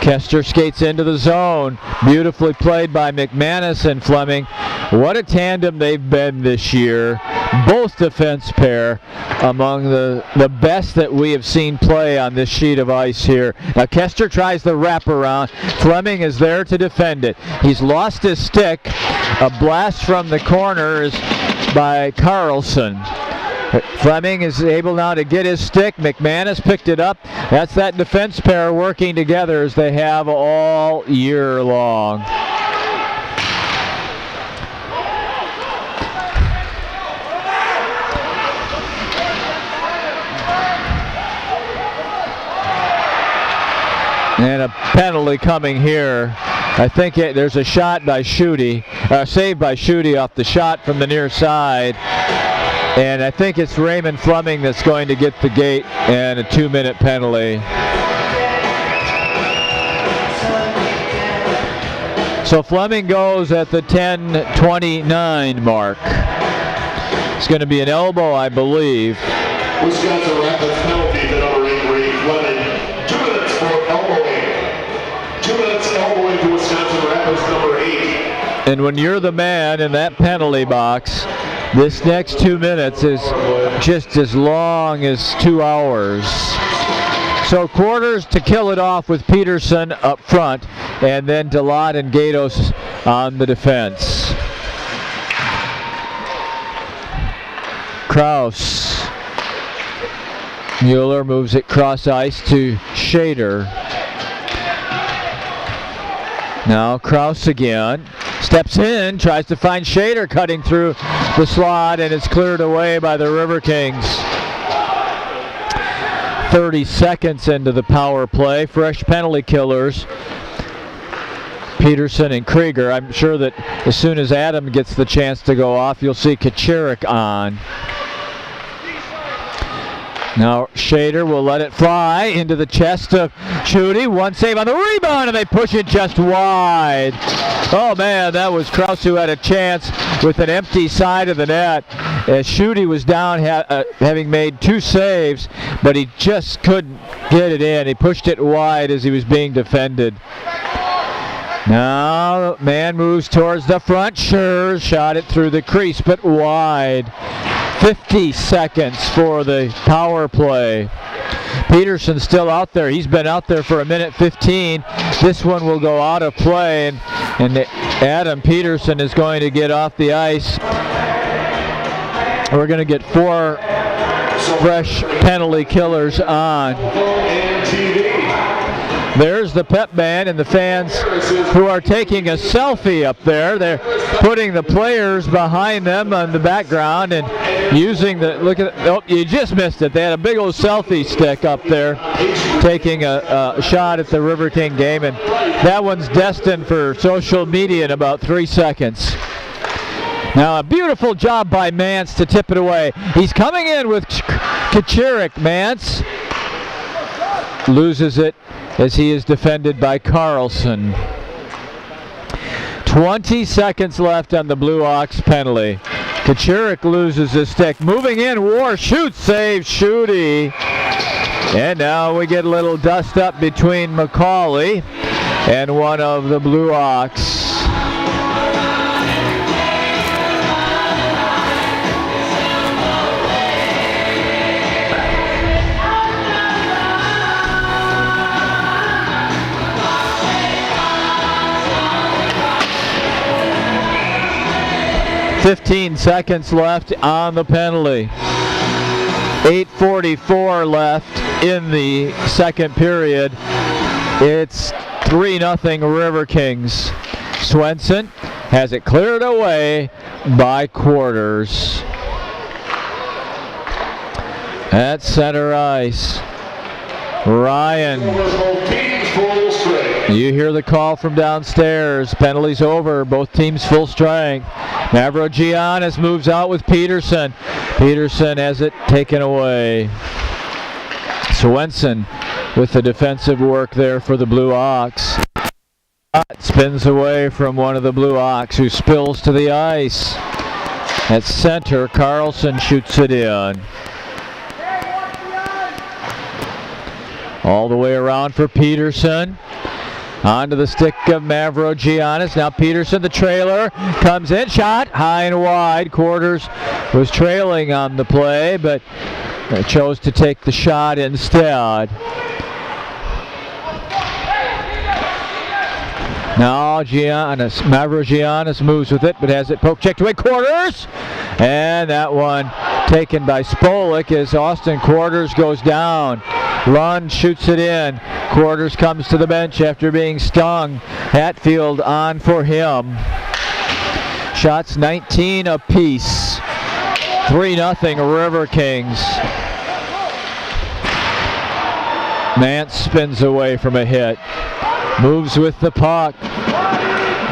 Kester skates into the zone. Beautifully played by McManus and Fleming. What a tandem they've been this year. Both defense pair among the best that we have seen play on this sheet of ice here. Now Kester tries the wraparound. Fleming is there to defend it. He's lost his stick. A blast from the corner is by Carlson. Fleming is able now to get his stick. McManus picked it up. That's that defense pair working together as they have all year long. And a penalty coming here. I think there's a shot by Schutte, saved by Schutte off the shot from the near side. And I think it's Raymond Fleming that's going to get the gate and a 2-minute penalty. So Fleming goes at the 10:29 mark. It's going to be an elbow, I believe. Wisconsin Rapids penalty to number 8, Ray Fleming. 2 minutes for elbowing. 2 minutes elbowing to Wisconsin Rapids number 8. And when you're the man in that penalty box, This next 2 minutes is just as long as 2 hours. So quarters to kill it off with Peterson up front, and then Delot and Gatos on the defense. Kraus. Mueller moves it cross ice to Shader. Now Kraus again. Steps in, tries to find Shader cutting through the slot, and it's cleared away by the Riverkings. 30 seconds into the power play. Fresh penalty killers. Peterson and Krieger. I'm sure that as soon as Adam gets the chance to go off, you'll see Kacherik on. Now Shader will let it fly into the chest of Schutte. One save on the rebound, and they push it just wide. Oh man, that was Kraus who had a chance with an empty side of the net. As Schutte was down having made 2 saves, but he just couldn't get it in. He pushed it wide as he was being defended. Now man moves towards the front. Sure, shot it through the crease, but wide. 50 seconds for the power play. Peterson's still out there. He's been out there for a minute 15. This one will go out of play, and Adam Peterson is going to get off the ice. We're going to get 4 fresh penalty killers on. There's the pep band and the fans who are taking a selfie up there. They're putting the players behind them on the background and using the, look at, oh, you just missed it. They had a big old selfie stick up there taking a shot at the River King game, and that one's destined for social media in about 3 seconds. Now a beautiful job by Mance to tip it away. He's coming in with Kacherik. Mance loses it as he is defended by Carlson. 20 seconds left on the Blue Ox penalty. Kacherik loses his stick. Moving in, War shoots, saves Schutte. And now we get a little dust up between McCauley and one of the Blue Ox. .15 seconds left on the penalty. 8:44 left in the second period. It's 3-0 River Kings. Swenson has it cleared away by Quarters. At center ice, Ryan. You hear the call from downstairs. Penalty's over. Both teams full strength. Mavrogiannis moves out with Peterson. Peterson has it taken away. Swenson with the defensive work there for the Blue Ox. Spins away from one of the Blue Ox who spills to the ice. At center, Carlson shoots it in. All the way around for Peterson. Onto the stick of Mavrogiannis. Now Peterson, the trailer, comes in. Shot high and wide. Quarters was trailing on the play, but chose to take the shot instead. Now Mavrogiannis moves with it, but has it poke checked away. Quarters! And that one taken by Spolik as Austin Quarters goes down. Lund shoots it in. Quarters comes to the bench after being stung. Hatfield on for him. Shots 19 apiece. 3-0 River Kings. Mance spins away from a hit. Moves with the puck.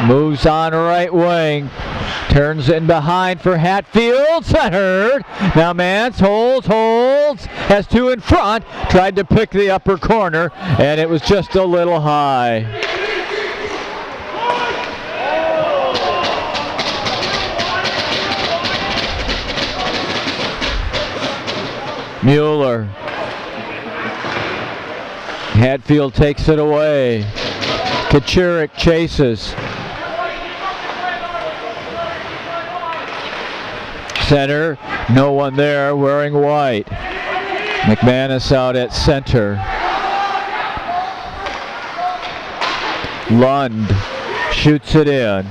Moves on right wing. Turns in behind for Hatfield. Centered. Now Mance holds. Has 2 in front. Tried to pick the upper corner, and it was just a little high. Mueller. Hatfield takes it away. Kacherik chases. Center, no one there wearing white. McManus out at center. Lund shoots it in.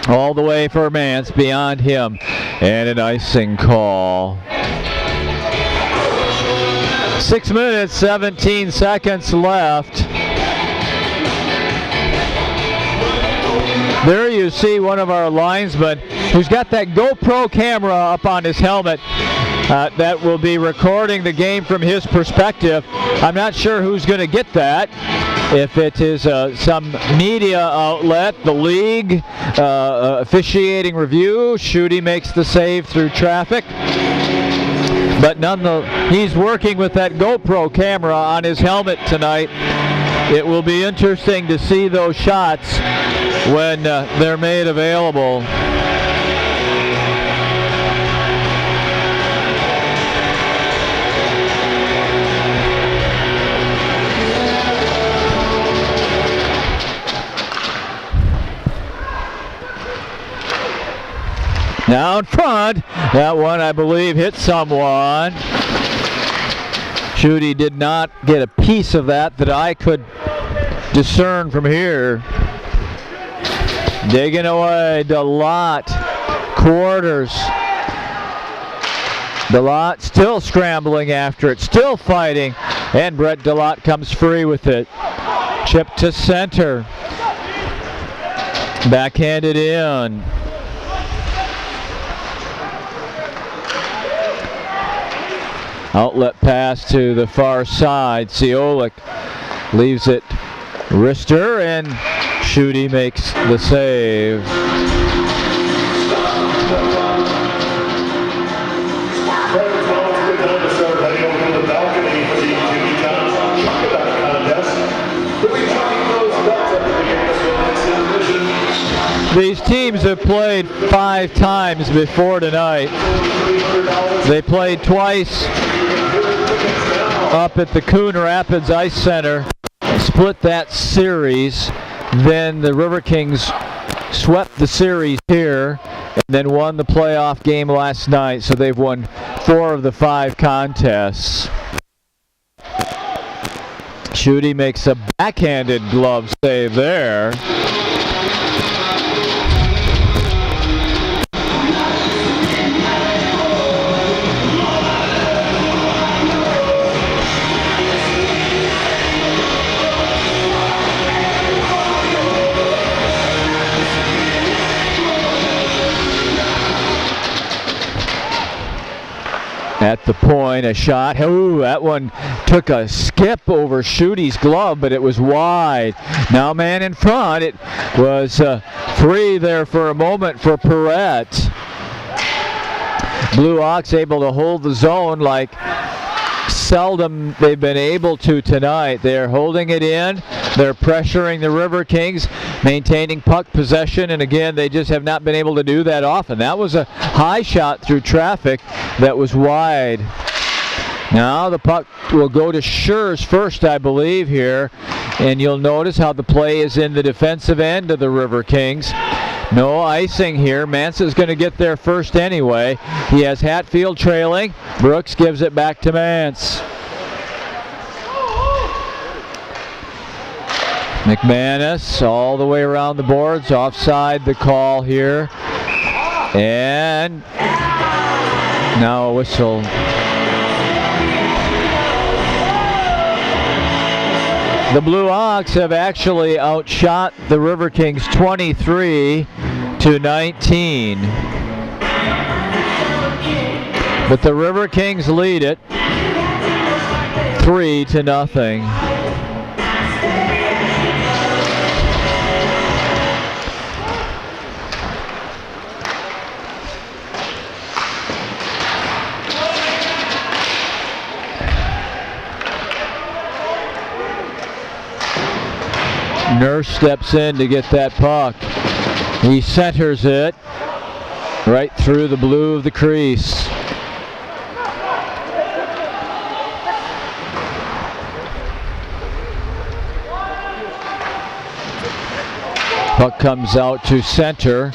All the way for Mance, beyond him, and an icing call. 6 minutes, 17 seconds left. There you see one of our linesmen who's got that GoPro camera up on his helmet that will be recording the game from his perspective. I'm not sure who's going to get that. If it is some media outlet, the league, officiating review, Schutte makes the save through traffic. But nonetheless, he's working with that GoPro camera on his helmet tonight. It will be interesting to see those shots when they're made available. Now in front, that one I believe hit someone. Schutte did not get a piece of that I could discern from here. Digging away, DeLotte, quarters. DeLotte still scrambling after it, still fighting, and Brett DeLotte comes free with it. Chip to center. Backhanded in. Outlet pass to the far side. Ciolik leaves it wrister, and Schutte makes the save. These teams have played 5 times before tonight. They played twice up at the Coon Rapids Ice Center, split that series. Then the Riverkings swept the series here and then won the playoff game last night. So they've won 4 of the 5 contests. Schutte makes a backhanded glove save there. At the point, a shot. Ooh, that one took a skip over Schutte's glove, but it was wide. Now man in front. It was free there for a moment for Perrette. Blue Ox able to hold the zone like seldom they've been able to tonight. They're holding it in. They're pressuring the Riverkings, maintaining puck possession, and again, they just have not been able to do that often. That was a high shot through traffic that was wide. Now the puck will go to Schurz first, I believe, here, and you'll notice how the play is in the defensive end of the Riverkings. No icing here. Mance is going to get there first anyway. He has Hatfield trailing. Brooks gives it back to Mance. McManus all the way around the boards, offside the call here. And now a whistle. The Blue Ox have actually outshot the Riverkings 23-19. But the Riverkings lead it 3-0. Nurse steps in to get that puck. He centers it right through the blue of the crease. Puck comes out to center.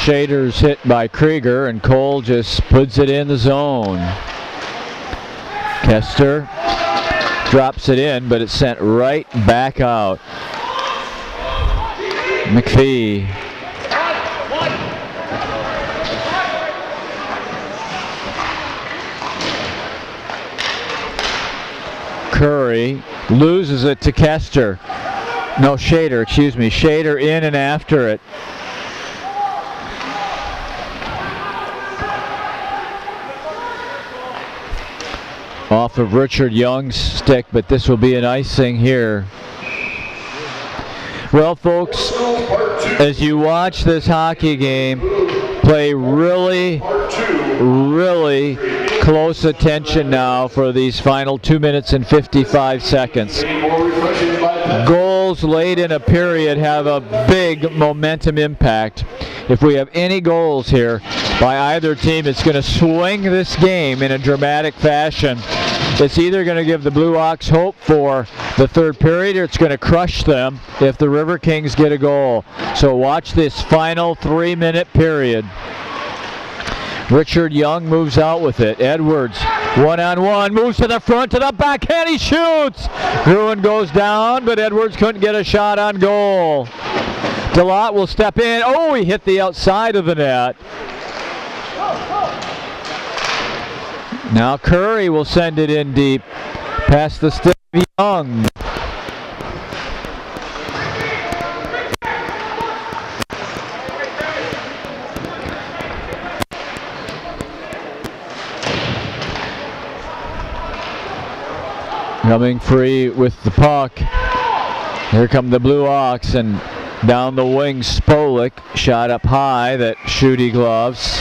Shader's hit by Krieger, and Cole just puts it in the zone. Kester drops it in, but it's sent right back out. McPhee. Curry loses it to Kester. No, Shader, excuse me. Shader in and after it. Off of Richard Young's stick, but this will be an icing here. Well, folks, as you watch this hockey game, play really close attention now for these final 2 minutes and 55 seconds. Goals late in a period have a big momentum impact. If we have any goals here by either team, it's going to swing this game in a dramatic fashion. It's either going to give the Blue Ox hope for the third period, or it's going to crush them if the Riverkings get a goal. So watch this final 3-minute period. Richard Young moves out with it. Edwards, one-on-one, moves to the front, to the backhand, he shoots! Gruen goes down, but Edwards couldn't get a shot on goal. DeLotte will step in. Oh, he hit the outside of the net. Now Curry will send it in deep, past the stick of Young. Coming free with the puck. Here come the Blue Ox, and down the wing Spolik, shot up high, that shooty gloves.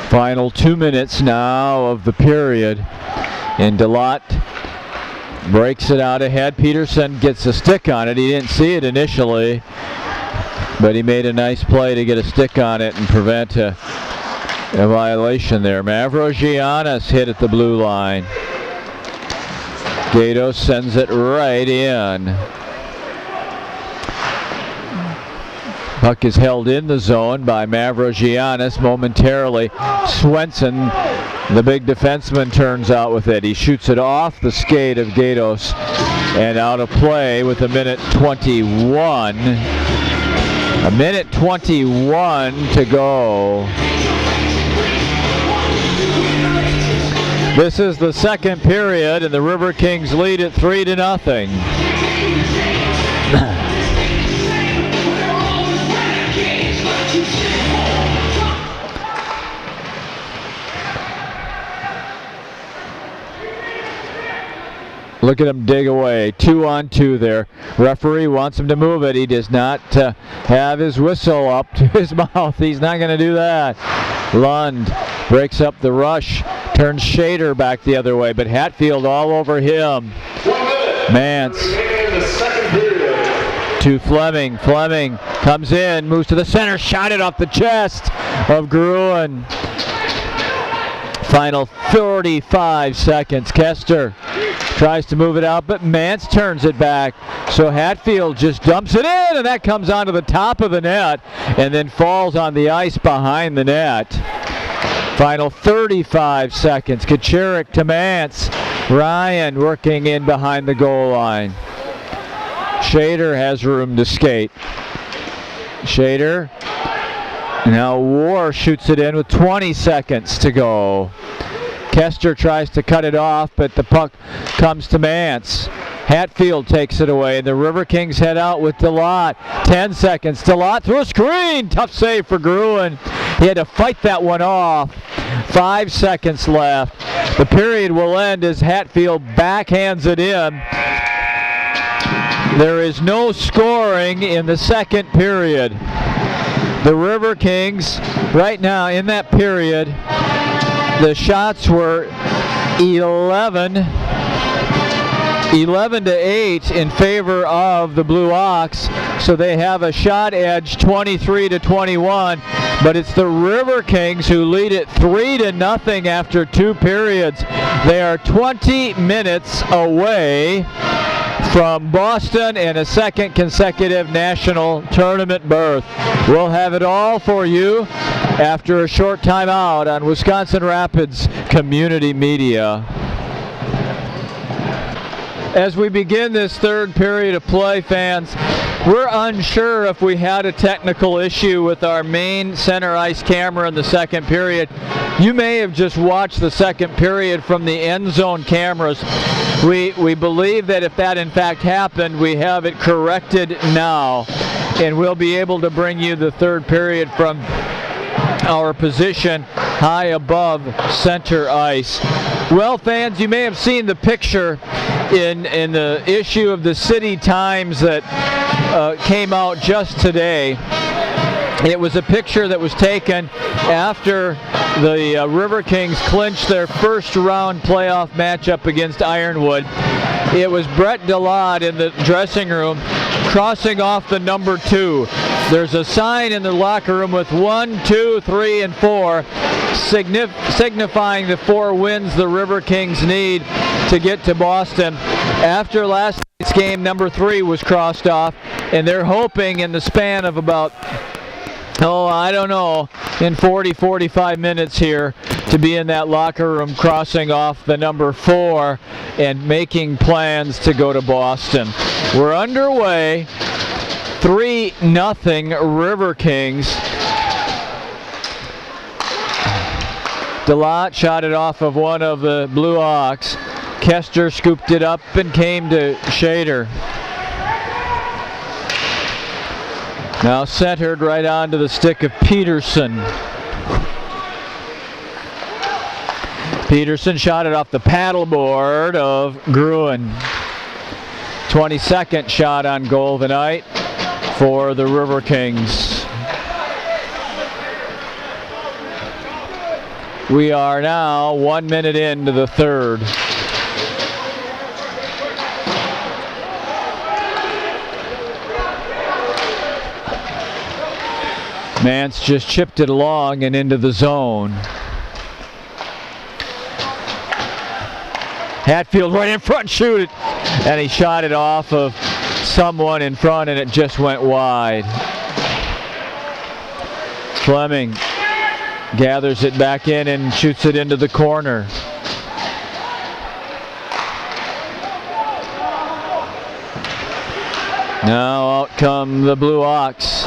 Final 2 minutes now of the period, and DeLotte breaks it out ahead. Peterson gets a stick on it. He didn't see it initially, but he made a nice play to get a stick on it and prevent a violation there. Mavrogiannis hit at the blue line. Gatos sends it right in. Puck is held in the zone by Mavrogiannis momentarily. Swenson, the big defenseman, turns out with it. He shoots it off the skate of Gatos and out of play with a minute 21. A minute 21 to go. This is the second period, and the Riverkings lead it 3-0. Look at him dig away. 2-on-2 there. Referee wants him to move it. He does not have his whistle up to his mouth. He's not going to do that. Lund breaks up the rush. Turns Shader back the other way, but Hatfield all over him. Mance to Fleming. Fleming comes in, moves to the center, shot it off the chest of Gruen. Final 35 seconds. Kester tries to move it out, but Mance turns it back. So Hatfield just dumps it in, and that comes onto the top of the net and then falls on the ice behind the net. Final 35 seconds. Kachurik to Mance. Ryan working in behind the goal line. Shader has room to skate. Shader. Now War shoots it in with 20 seconds to go. Kester tries to cut it off, but the puck comes to Mance. Hatfield takes it away. The Riverkings head out with DeLotte. 10 seconds. DeLotte through a screen. Tough save for Gruen. He had to fight that one off. 5 seconds left. The period will end as Hatfield backhands it in. There is no scoring in the second period. The Riverkings, right now in that period, the shots were 11 to 8 in favor of the Blue Ox, so they have a shot edge 23 to 21, but it's the Riverkings who lead it 3-0 after 2 periods. They are 20 minutes away from Boston and a second consecutive national tournament berth. We'll have it all for you after a short time out on Wisconsin Rapids Community Media. As we begin this third period of play, fans, we're unsure if we had a technical issue with our main center ice camera in the second period. You may have just watched the second period from the end zone cameras. We believe that if that in fact happened, we have it corrected now, and we'll be able to bring you the third period from our position high above center ice. Well, fans, you may have seen the picture in the issue of the City Times that came out just today. It was a picture that was taken after the Riverkings clinched their first round playoff matchup against Ironwood. It was Brett Delade in the dressing room crossing off the number 2. There's a sign in the locker room with 1, 2, 3, and 4 signifying the 4 wins the Riverkings need to get to Boston. After last night's game, number 3 was crossed off, and they're hoping in the span of about, in 40-45 minutes here to be in that locker room crossing off the number 4 and making plans to go to Boston. We're underway. 3-0 Riverkings. Delate shot it off of one of the Blue Ox. Kester scooped it up and came to Shader. Now centered right onto the stick of Peterson. Peterson shot it off the paddleboard of Gruen. 22nd shot on goal tonight for the Riverkings. We are now 1 minute into the third. Mance just chipped it along and into the zone. Hatfield right in front, shoot it, and he shot it off of someone in front and it just went wide. Fleming gathers it back in and shoots it into the corner. Now out come the Blue Ox,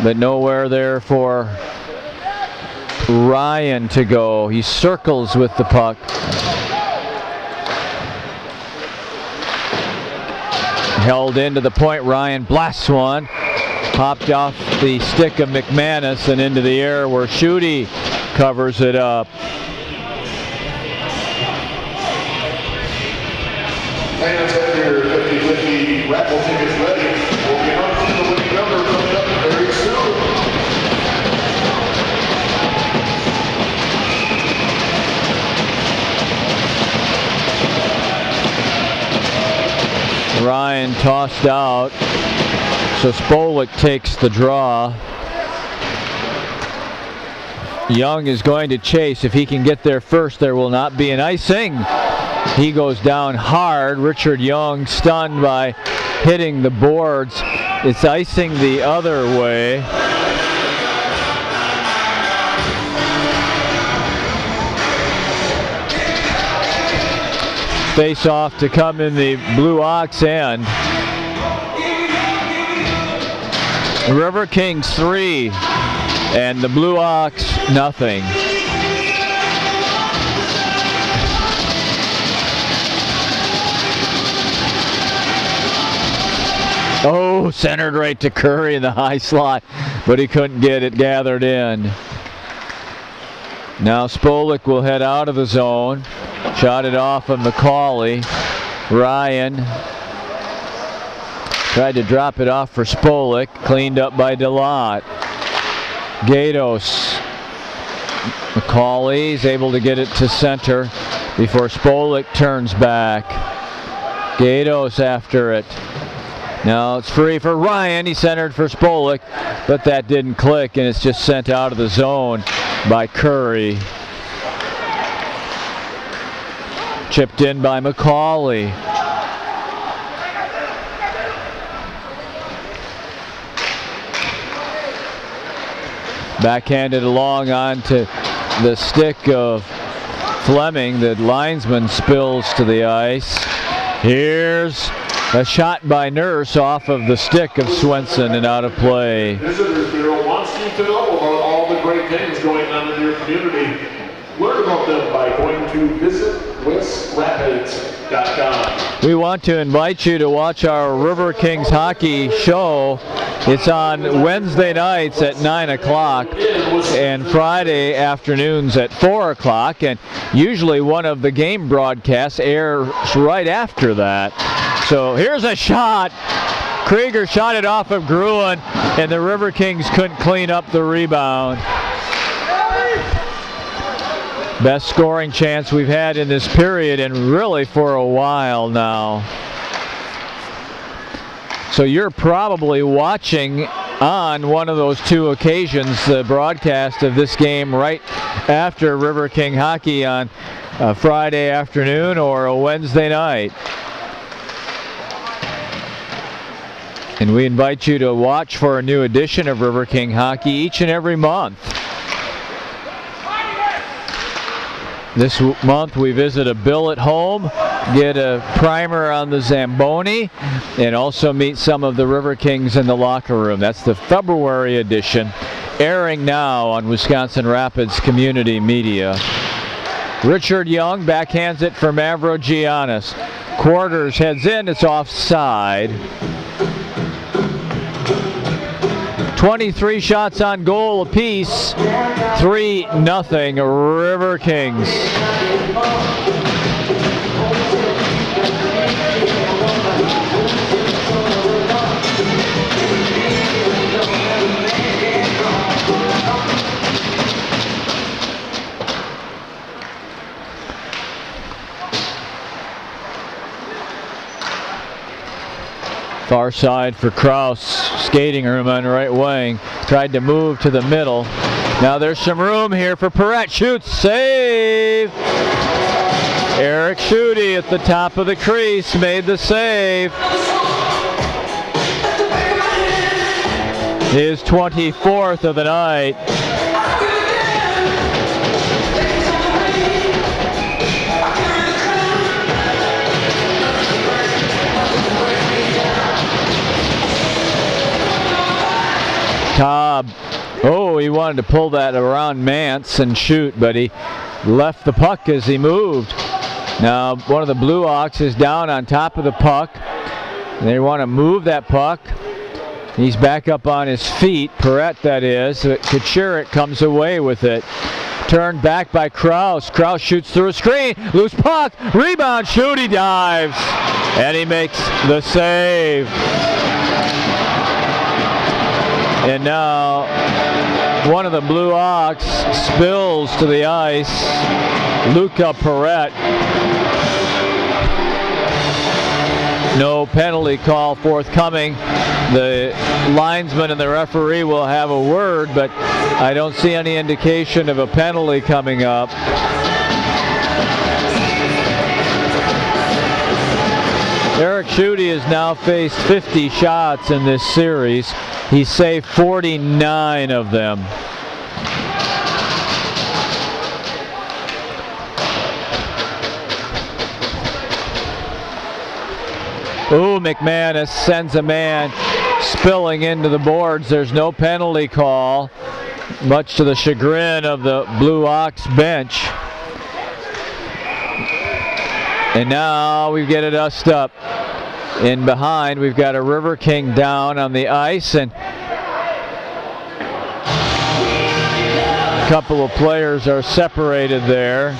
but nowhere there for Ryan to go. He circles with the puck. Held into the point, Ryan blasts one. Popped off the stick of McManus and into the air where Schutte covers it up. Fans, have your 50-50 raffle tickets ready. We'll be on to the winning number coming up very soon. Ryan tossed out, so Spolik takes the draw. Young is going to chase. If he can get there first, there will not be an icing. He goes down hard. Richard Young stunned by hitting the boards. It's icing the other way. Face off to come in the Blue Ox end. Riverkings 3 and the Blue Ox nothing. Oh, centered right to Curry in the high slot, but he couldn't get it gathered in. Now Spolik will head out of the zone. Shot it off of McCauley. Ryan tried to drop it off for Spolik. Cleaned up by Delate. Gatos. McCauley is able to get it to center. before Spolik turns back. Gatos after it. Now it's free for Ryan. He centered for Spolik, but that didn't click, and it's just sent out of the zone by Curry. Chipped in by McCauley. Backhanded along onto the stick of Fleming. The linesman spills to the ice. Here's a shot by Nurse off of the stick of Swenson and out of play. Visitors Bureau wants you to know about all the great things going on in your community. Learn about them by going to visitwestrapids.com. We want to invite you to watch our Riverkings hockey show. It's on Wednesday nights at 9 o'clock and Friday afternoons at 4 o'clock. And usually one of the game broadcasts airs right after that. So here's a shot. Krieger shot it off of Gruen, and the Riverkings couldn't clean up the rebound. Best scoring chance we've had in this period, and really for a while now. So you're probably watching on one of those two occasions the broadcast of this game right after River King hockey on a Friday afternoon or a Wednesday night. And we invite you to watch for a new edition of River King hockey each and every month. This month we visit a billet home, get a primer on the Zamboni, and also meet some of the River Kings in the locker room. That's the February edition, airing now on Wisconsin Rapids Community Media. Richard Young backhands it for Mavrogiannis. Quarters heads in, it's offside. 23 shots on goal apiece, 3-0 River Kings. Far side for Kraus, skating room on right wing. Tried to move to the middle. Now there's some room here for Perrette. Shoots, save! Eric Schutte at the top of the crease made the save. His 24th of the night. Cobb, oh, he wanted to pull that around Mance and shoot, but he left the puck as he moved. Now one of the Blue Hawks is down on top of the puck. They want to move that puck. He's back up on his feet, Perrette that is. Kachirik comes away with it. Turned back by Kraus. Kraus shoots through a screen. Loose puck, rebound, shoot, he dives. And he makes the save. And now one of the Blue Hawks spills to the ice. Luca Perrette. No penalty call forthcoming. The linesman and the referee will have a word, but I don't see any indication of a penalty coming up. Eric Schutte has now faced 50 shots in this series. He saved 49 of them. Ooh, McManus sends a man spilling into the boards. There's no penalty call, much to the chagrin of the Blue Hawks bench. And now we get it dust up. In behind, we've got a River King down on the ice, and a couple of players are separated there.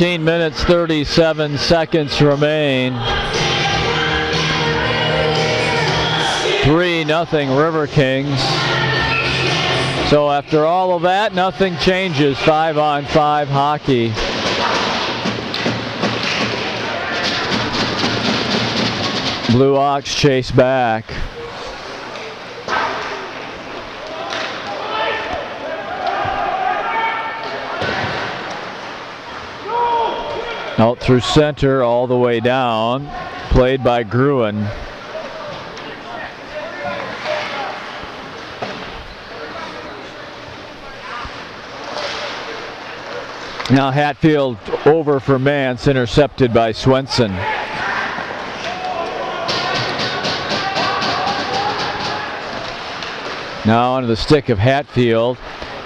13 minutes, 37 seconds remain. 3-0 Riverkings. So after all of that, nothing changes. 5-on-5 hockey. Blue Ox chase back. Out through center, all the way down. Played by Gruen. Now Hatfield over for Mance, intercepted by Swenson. Now onto the stick of Hatfield.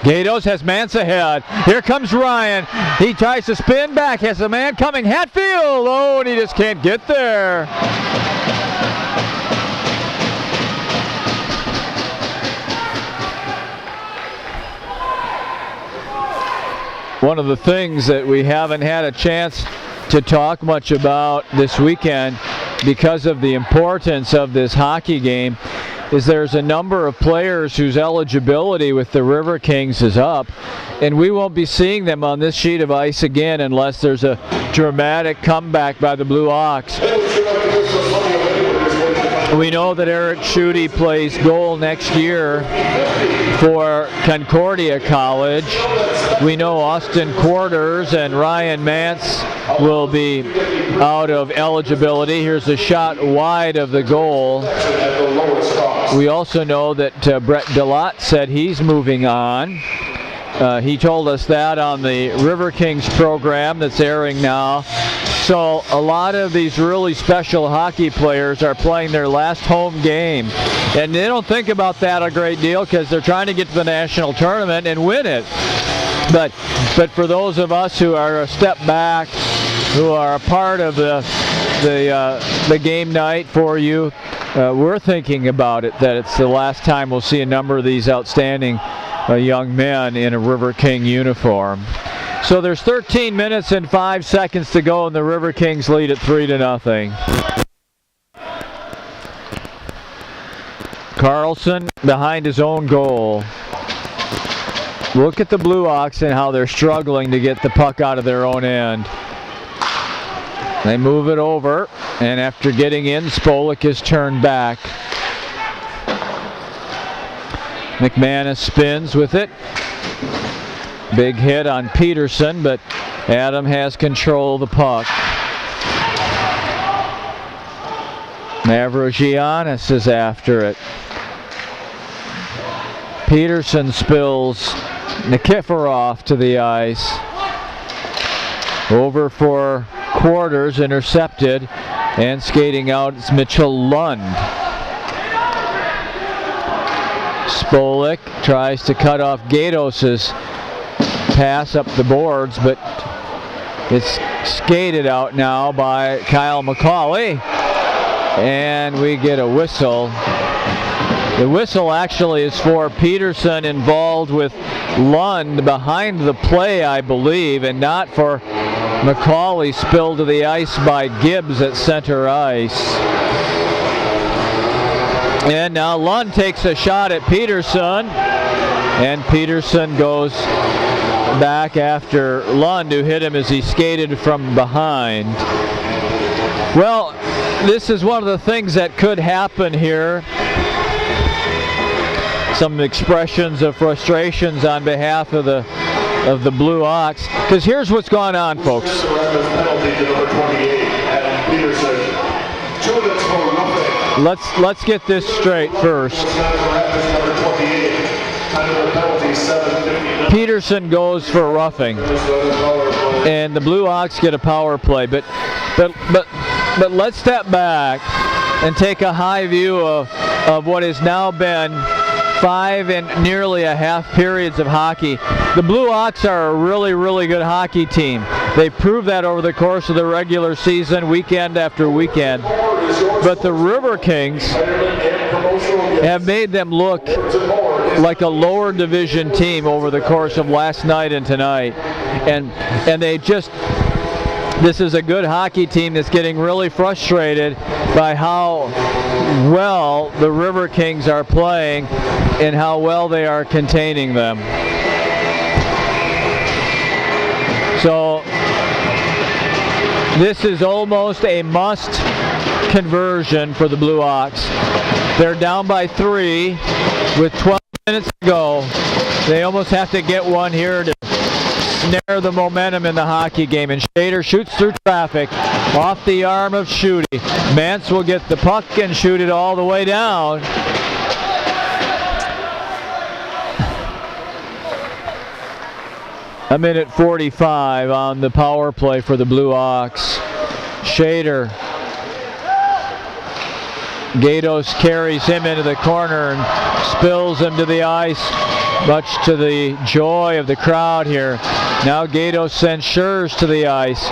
Gatos has Mance ahead. Here comes Ryan. He tries to spin back. Has a man coming. Hatfield. Oh, and he just can't get there. One of the things that we haven't had a chance to talk much about this weekend because of the importance of this hockey game is there's a number of players whose eligibility with the Riverkings is up, and we won't be seeing them on this sheet of ice again unless there's a dramatic comeback by the Blue Ox. We know that Eric Schutte plays goal next year for Concordia College. We know Austin Quarters and Ryan Mance will be out of eligibility. Here's a shot wide of the goal. We also know that Brett Delott said he's moving on. He told us that on the Riverkings program that's airing now. So a lot of these really special hockey players are playing their last home game. And they don't think about that a great deal because they're trying to get to the national tournament and win it. But for those of us who are a step back, who are a part of the game night for you, we're thinking about it, that it's the last time we'll see a number of these outstanding young men in a Riverking uniform. So there's 13 minutes and 5 seconds to go, and the Riverkings lead at 3-0. Carlson behind his own goal. Look at the Blue Ox and how they're struggling to get the puck out of their own end. They move it over, and after getting in, Spolik is turned back. McManus spins with it. Big hit on Peterson, but Adam has control of the puck. Mavrogiannis is after it. Peterson spills Nikiforov to the ice. Over for Quarters, intercepted, and skating out is Mitchell Lund. Spolik tries to cut off Gatos's pass up the boards, but it's skated out now by Kyle McCauley, and we get a whistle. The whistle actually is for Peterson involved with Lund behind the play, I believe, and not for McCauley spilled to the ice by Gibbs at center ice. And now Lund takes a shot at Peterson, and Peterson goes back after Lund, who hit him as he skated from behind. Well, this is one of the things that could happen here. Some expressions of frustrations on behalf of the Blue Ox, because here's what's going on, folks. Let's get this straight first. Peterson goes for roughing, and the Blue Ox get a power play. But let's step back and take a high view of what has now been 5 and nearly a half periods of hockey. The Blue Ox are a really, really good hockey team. They proved that over the course of the regular season, weekend after weekend. But the Riverkings have made them look like a lower division team over the course of last night and tonight. And they just This is a good hockey team that's getting really frustrated by how well the Riverkings are playing and how well they are containing them. So this is almost a must conversion for the Blue Ox. They're down by 3 with 12 minutes to go. They almost have to get one here to snare the momentum in the hockey game. And Shader shoots through traffic off the arm of Schutte. Mance will get the puck and shoot it all the way down. A minute 45 on the power play for the Blue Ox. Shader. Gatos carries him into the corner and spills him to the ice, much to the joy of the crowd here. Now Gatos sends Schurz to the ice,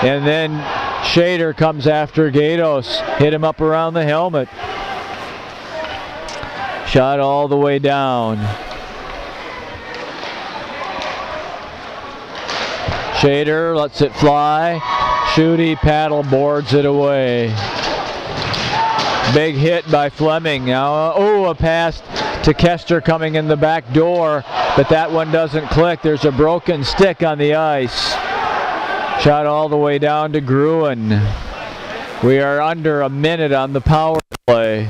and then Shader comes after Gatos, hit him up around the helmet. Shot all the way down. Shader lets it fly. Schutte paddle boards it away. Big hit by Fleming. Now, a pass to Kester coming in the back door, but that one doesn't click. There's a broken stick on the ice. Shot all the way down to Gruen. We are under a minute on the power play.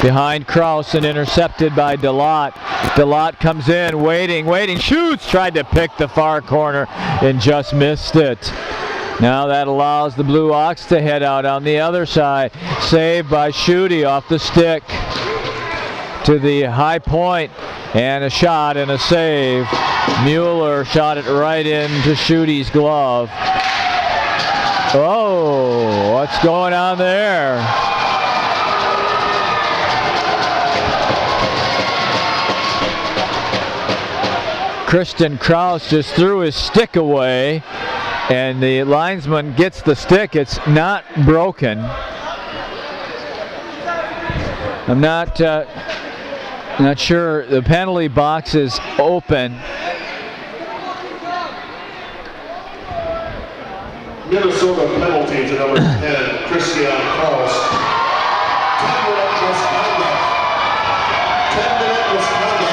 Behind Kraus and intercepted by Delot. Delot comes in, waiting, shoots, tried to pick the far corner and just missed it. Now that allows the Blue Ox to head out on the other side. Saved by Schutte off the stick to the high point, and a shot and a save. Mueller shot it right into Schutte's glove. Oh, what's going on there? Kristen Kraus just threw his stick away, and the linesman gets the stick. It's not broken. I'm not sure. The penalty box is open. Minnesota penalty to number 10, Christian Kraus. 10-minute misconduct. 10-minute misconduct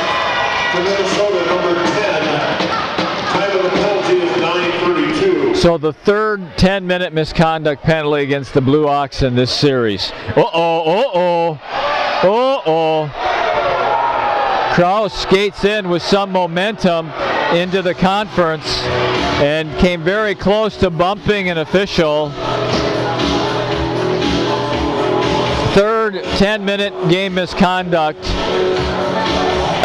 to Minnesota, number 10. Time of the penalty is 9:32. So the third 10-minute misconduct penalty against the Blue Ox in this series. Kraus skates in with some momentum into the conference and came very close to bumping an official. Third 10-minute game misconduct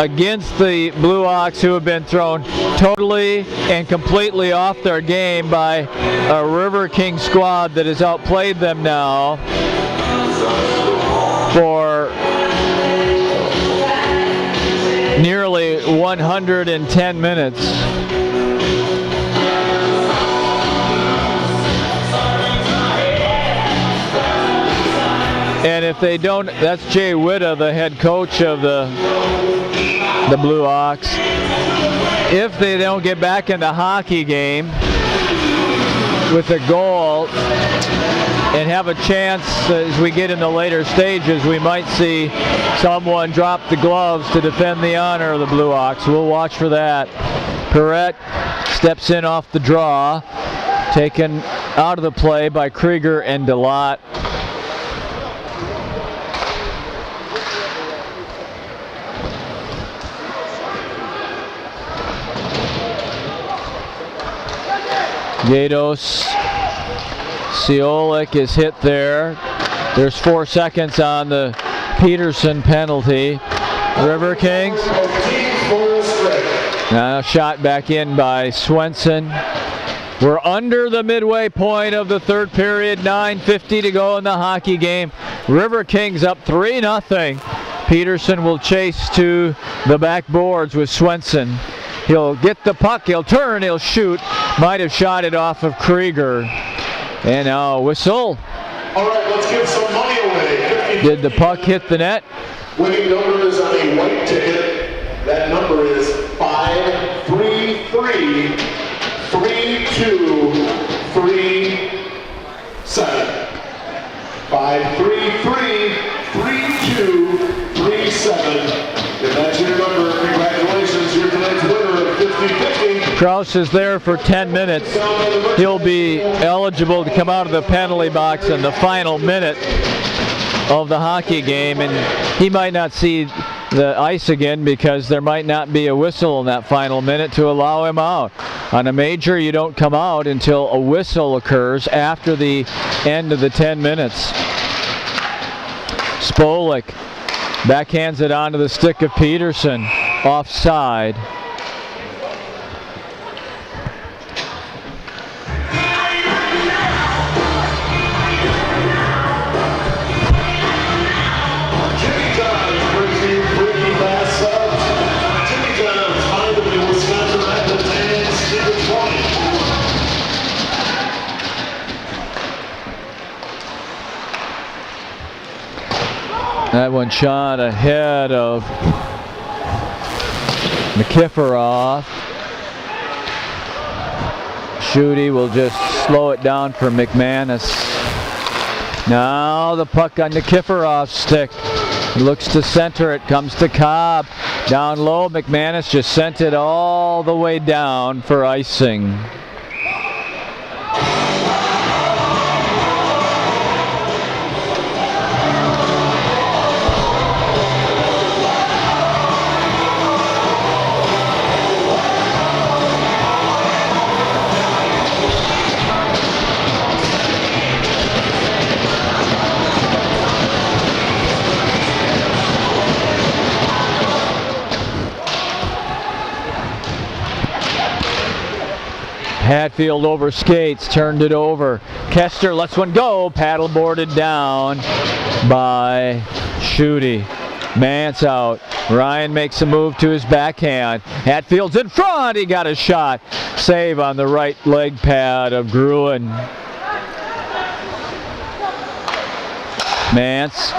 against the Blue Ox, who have been thrown totally and completely off their game by a Riverkings squad that has outplayed them now for nearly 110 minutes. And if they don't, that's Jay Witta, the head coach of the Blue Ox. If they don't get back in the hockey game with a goal and have a chance as we get in the later stages, we might see someone drop the gloves to defend the honor of the Blue Ox. We'll watch for that. Perrette steps in off the draw, taken out of the play by Krieger and Delot. Gatos, Ciolik is hit there. There's 4 seconds on the Peterson penalty. Riverkings. Now shot back in by Swenson. We're under the midway point of the third period. 9:50 to go in the hockey game. Riverkings up 3-0. Peterson will chase to the backboards with Swenson. He'll get the puck, he'll turn, he'll shoot. Might have shot it off of Krieger. And now a whistle. All right, let's give some money away. Did the puck hit the net? Winning number is on a white ticket. That number is 533. 5-3, 3-2, 3-7. 5-3, 3-2, 3-7. If that's your number, congratulations, you're tonight's winner of 50-50. Kraus is there for 10 minutes. He'll be eligible to come out of the penalty box in the final minute of the hockey game, and he might not see the ice again because there might not be a whistle in that final minute to allow him out. On a major, you don't come out until a whistle occurs after the end of the 10 minutes. Spolik backhands it onto the stick of Peterson, offside. That one shot ahead of Nikiforov. Schutte will just slow it down for McManus. Now the puck on Nikiforov's stick. He looks to center it, comes to Cobb. Down low, McManus just sent it all the way down for icing. Hatfield over skates, turned it over. Kester lets one go, paddle boarded down by Schutte. Mance out. Ryan makes a move to his backhand. Hatfield's in front, he got a shot. Save on the right leg pad of Gruen. Mance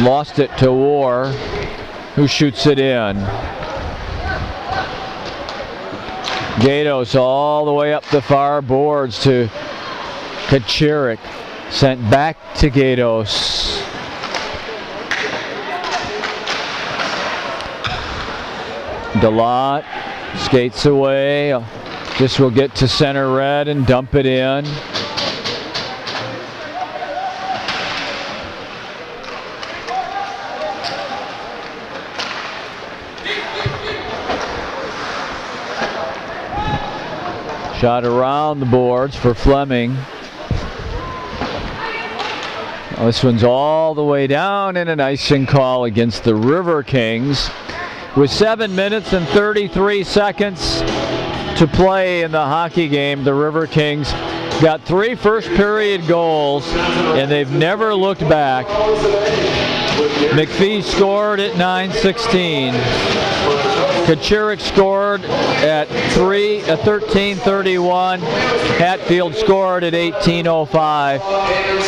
lost it to War, who shoots it in. Gatos all the way up the far boards to Kachirik. Sent back to Gatos. Delot skates away. This will get to center red and dump it in. Shot around the boards for Fleming. This one's all the way down, and an icing call against the Riverkings. With 7 minutes and 33 seconds to play in the hockey game, the Riverkings got 3 first period goals, and they've never looked back. McPhee scored at 9:16. Kachirik scored at 13:31. Hatfield scored at 18:05.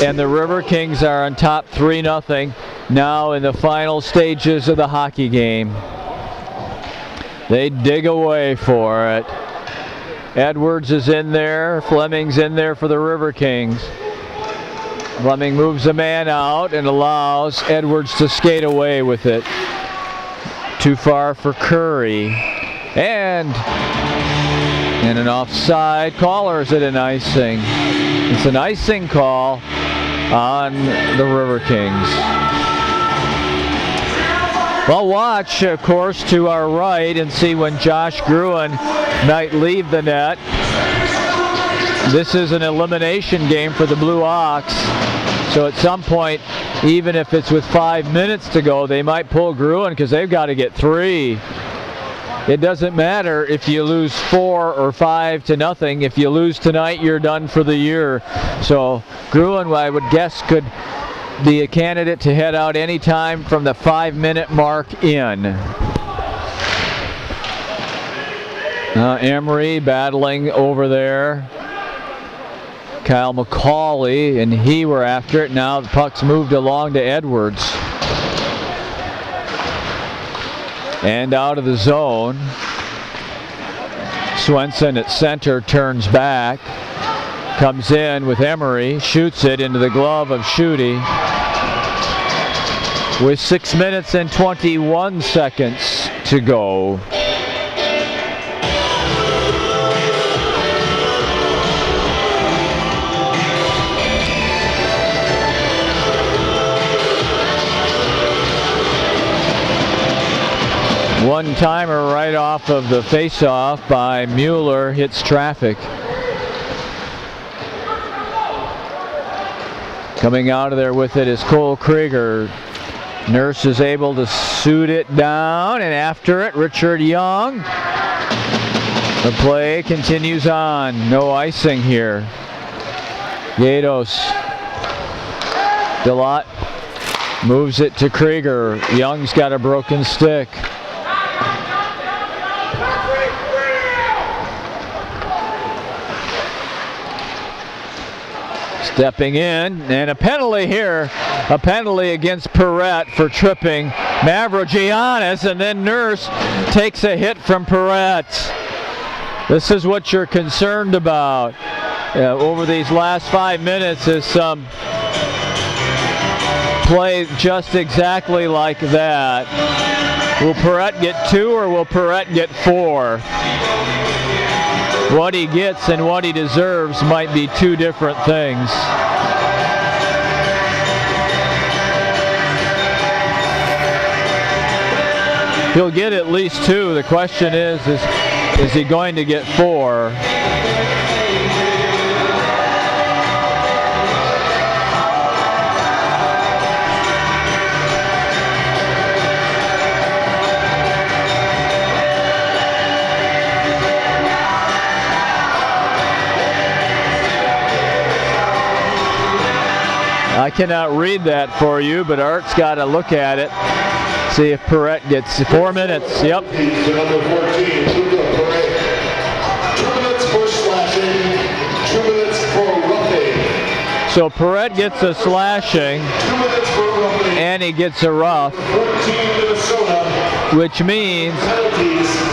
And the Riverkings are on top 3-0 now in the final stages of the hockey game. They dig away for it. Edwards is in there. Fleming's in there for the Riverkings. Fleming moves a man out and allows Edwards to skate away with it. Too far for Curry. And an offside call, or is it an icing? It's an icing call on the Riverkings. Well, watch, of course, to our right and see when Josh Gruen might leave the net. This is an elimination game for the Blue Ox. So at some point, even if it's with 5 minutes to go, they might pull Gruen because they've got to get 3. It doesn't matter if you lose 4 or 5-0. If you lose tonight, you're done for the year. So Gruen, I would guess, could be a candidate to head out any time from the 5-minute mark in. Emery battling over there. Kyle McCauley and he were after it. Now the puck's moved along to Edwards. And out of the zone. Swenson at center turns back, comes in with Emery, shoots it into the glove of Schutte. With 6 minutes and 21 seconds to go. One-timer right off of the face-off by Mueller hits traffic. Coming out of there with it is Cole Krieger. Nurse is able to shoot it down, and after it, Richard Young. The play continues on. No icing here. Gatos. Delot moves it to Krieger. Young's got a broken stick. Stepping in, and a penalty here. A penalty against Perrette for tripping Mavrogiannis, and then Nurse takes a hit from Perrette. This is what you're concerned about over these last 5 minutes, is some play just exactly like that. Will Perrette get 2 or will Perrette get 4? What he gets and what he deserves might be two different things. He'll get at least 2. The question is he going to get 4? I cannot read that for you, but Art's got to look at it. See if Perrette gets 4 minutes. Yep. Number 14, Perrette. 2 minutes for slashing, 2 minutes for roughing. So Perrette gets a slashing, 2 minutes for roughing. and he gets a rough, 14 Minnesota. which means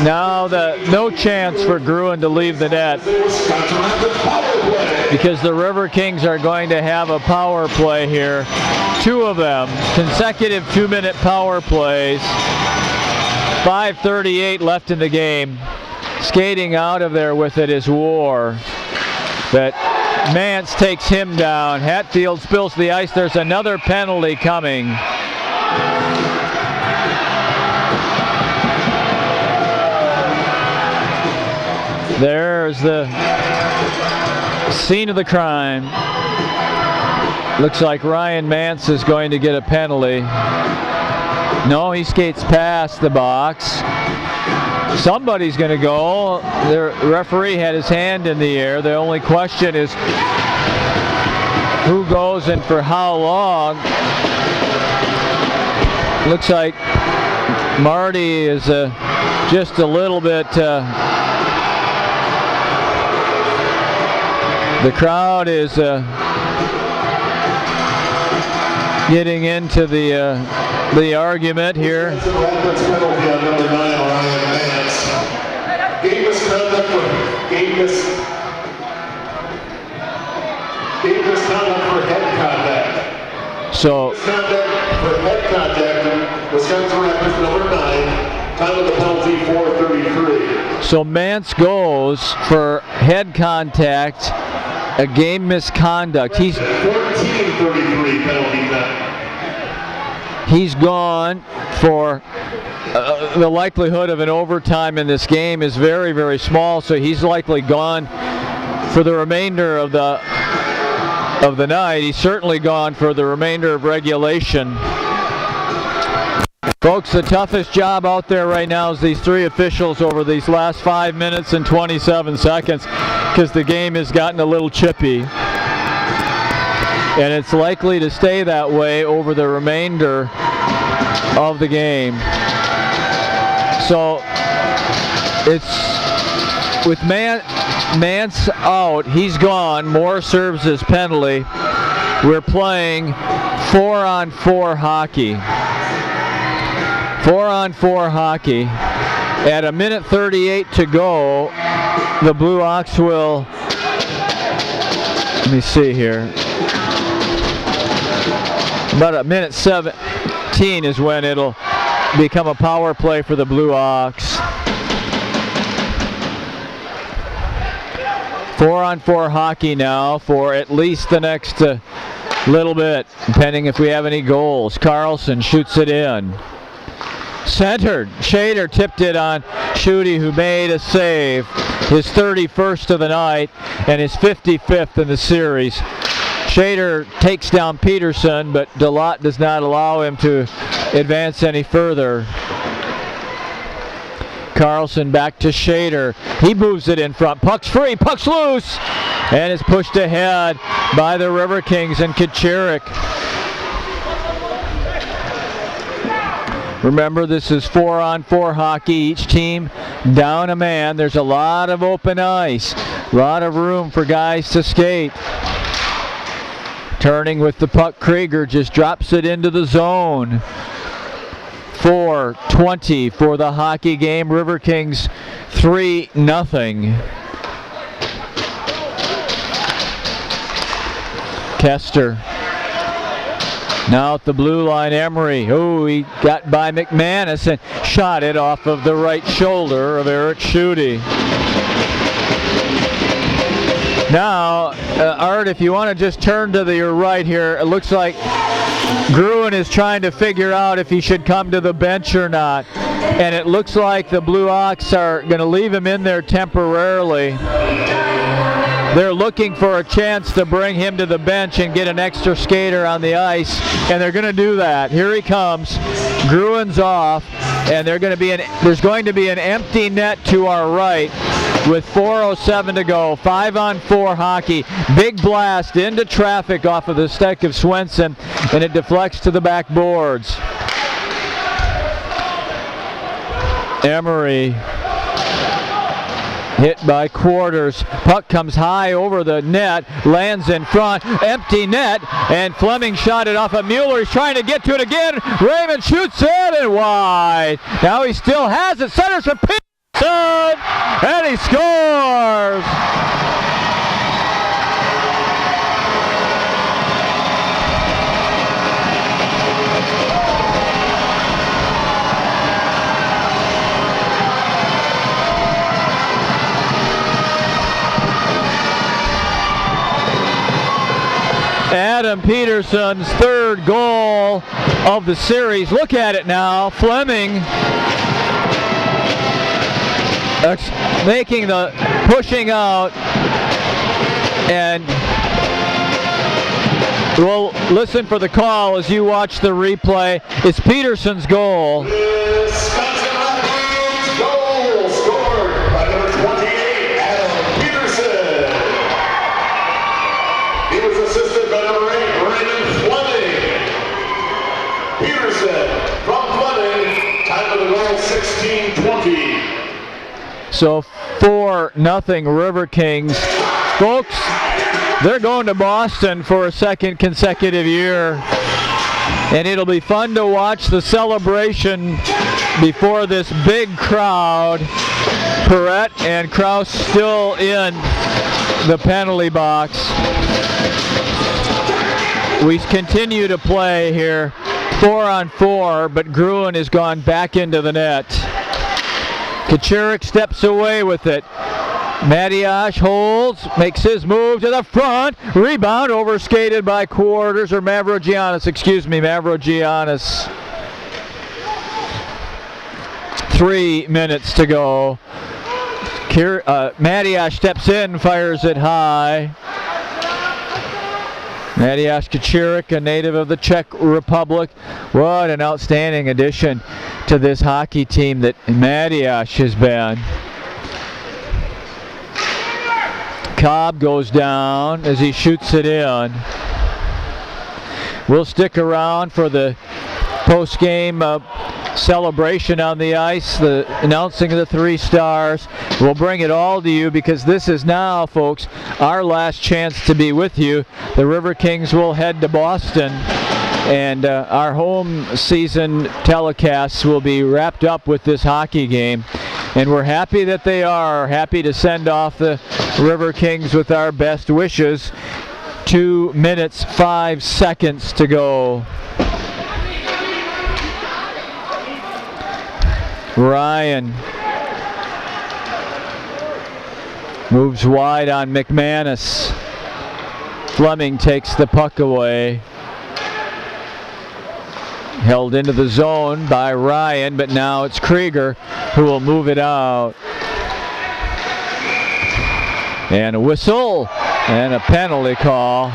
now no chance for Gruen to leave the net, because the Riverkings are going to have a power play here. 2 of them, consecutive 2-minute power plays. 5:38 left in the game. Skating out of there with it is War. But Mance takes him down. Hatfield spills the ice. There's another penalty coming. There's the scene of the crime. Looks like Ryan Mance is going to get a penalty. No, he skates past the box. Somebody's going to go. The referee had his hand in the air. The only question is who goes and for how long. Looks like Marty is just a little bit. The crowd is getting into the argument here. Rapids penalty on number 9, Ryan Mance. Game misconduct for head contact. So Misconduct for head contact. Wisconsin Rapids number 9. Time of the penalty 4:33. So Mance goes for head contact, a game misconduct. He's 14:33 penalty time. He's gone for the likelihood of an overtime in this game is very, very small, so he's likely gone for the remainder of the night. He's certainly gone for the remainder of regulation. Folks, the toughest job out there right now is these 3 officials over these last 5 minutes and 27 seconds, because the game has gotten a little chippy. And it's likely to stay that way over the remainder of the game. So it's with Mance out, he's gone. Moore serves his penalty. We're playing 4-on-4 hockey. 4-on-4 hockey. At 1:38 to go, the Blue Ox will, let me see here, about a minute 17 is when it'll become a power play for the Blue Ox. 4-on-4 hockey now for at least the next little bit, depending if we have any goals. Carlson shoots it in. Centered. Shader tipped it on Schutte, who made a save. His 31st of the night and his 55th in the series. Shader takes down Peterson, but DeLotte does not allow him to advance any further. Carlson back to Shader. He moves it in front. Puck's free. Puck's loose. And is pushed ahead by the Riverkings and Kachirik. Remember, this is 4-on-4 hockey. Each team down a man. There's a lot of open ice. A lot of room for guys to skate. Turning with the puck, Krieger just drops it into the zone. 4:20 for the hockey game. Riverkings 3-0. Kester. Now at the blue line, Emery. Oh, he got by McManus and shot it off of the right shoulder of Eric Schutte. Now, Art, if you want to just turn to your right here, it looks like Gruen is trying to figure out if he should come to the bench or not. And it looks like the Blue Ox are going to leave him in there temporarily. They're looking for a chance to bring him to the bench and get an extra skater on the ice, and they're going to do that. Here he comes. Gruen's off, and there's going to be an empty net to our right with 4:07 to go. 5-on-4 hockey. Big blast into traffic off of the stick of Swenson, and it deflects to the back boards. Emery hit by Quarters. Puck comes high over the net, lands in front, empty net, and Fleming shot it off of Mueller. He's trying to get to it again. Raymond shoots it and wide. Now he still has it. Centers for Peterson, and he scores. Adam Peterson's third goal of the series. Look at it now. Fleming making the pushing out, and we'll listen for the call as you watch the replay. It's Peterson's goal. Wisconsin Rapids goal scored by number 28, Adam Peterson. He was assisted by number 8, Raymond Fleming. Peterson from Fleming, time of the goal 16:20. So 4-0 Riverkings. Folks, they're going to Boston for a second consecutive year, and it'll be fun to watch the celebration before this big crowd. Perrette and Kraus still in the penalty box. We continue to play here 4-on-4, but Gruen has gone back into the net. Kachirik steps away with it. Mattiash holds, makes his move to the front. Rebound overskated by Quarters, or Mavrogiannis, 3 minutes to go. Mattiash steps in, fires it high. Mattiash Kachirik, a native of the Czech Republic. What an outstanding addition to this hockey team that Mattiash has been. Cobb goes down as he shoots it in. We'll stick around for the post-game celebration on the ice, the announcing of the 3 stars. We'll bring it all to you because this is now, folks, our last chance to be with you. The Riverkings will head to Boston, and our home season telecasts will be wrapped up with this hockey game. And we're happy that they are. Happy to send off the Riverkings with our best wishes. 2 minutes, 5 seconds to go. Ryan moves wide on McManus. Fleming takes the puck away. Held into the zone by Ryan, but now it's Krieger who will move it out. And a whistle and a penalty call.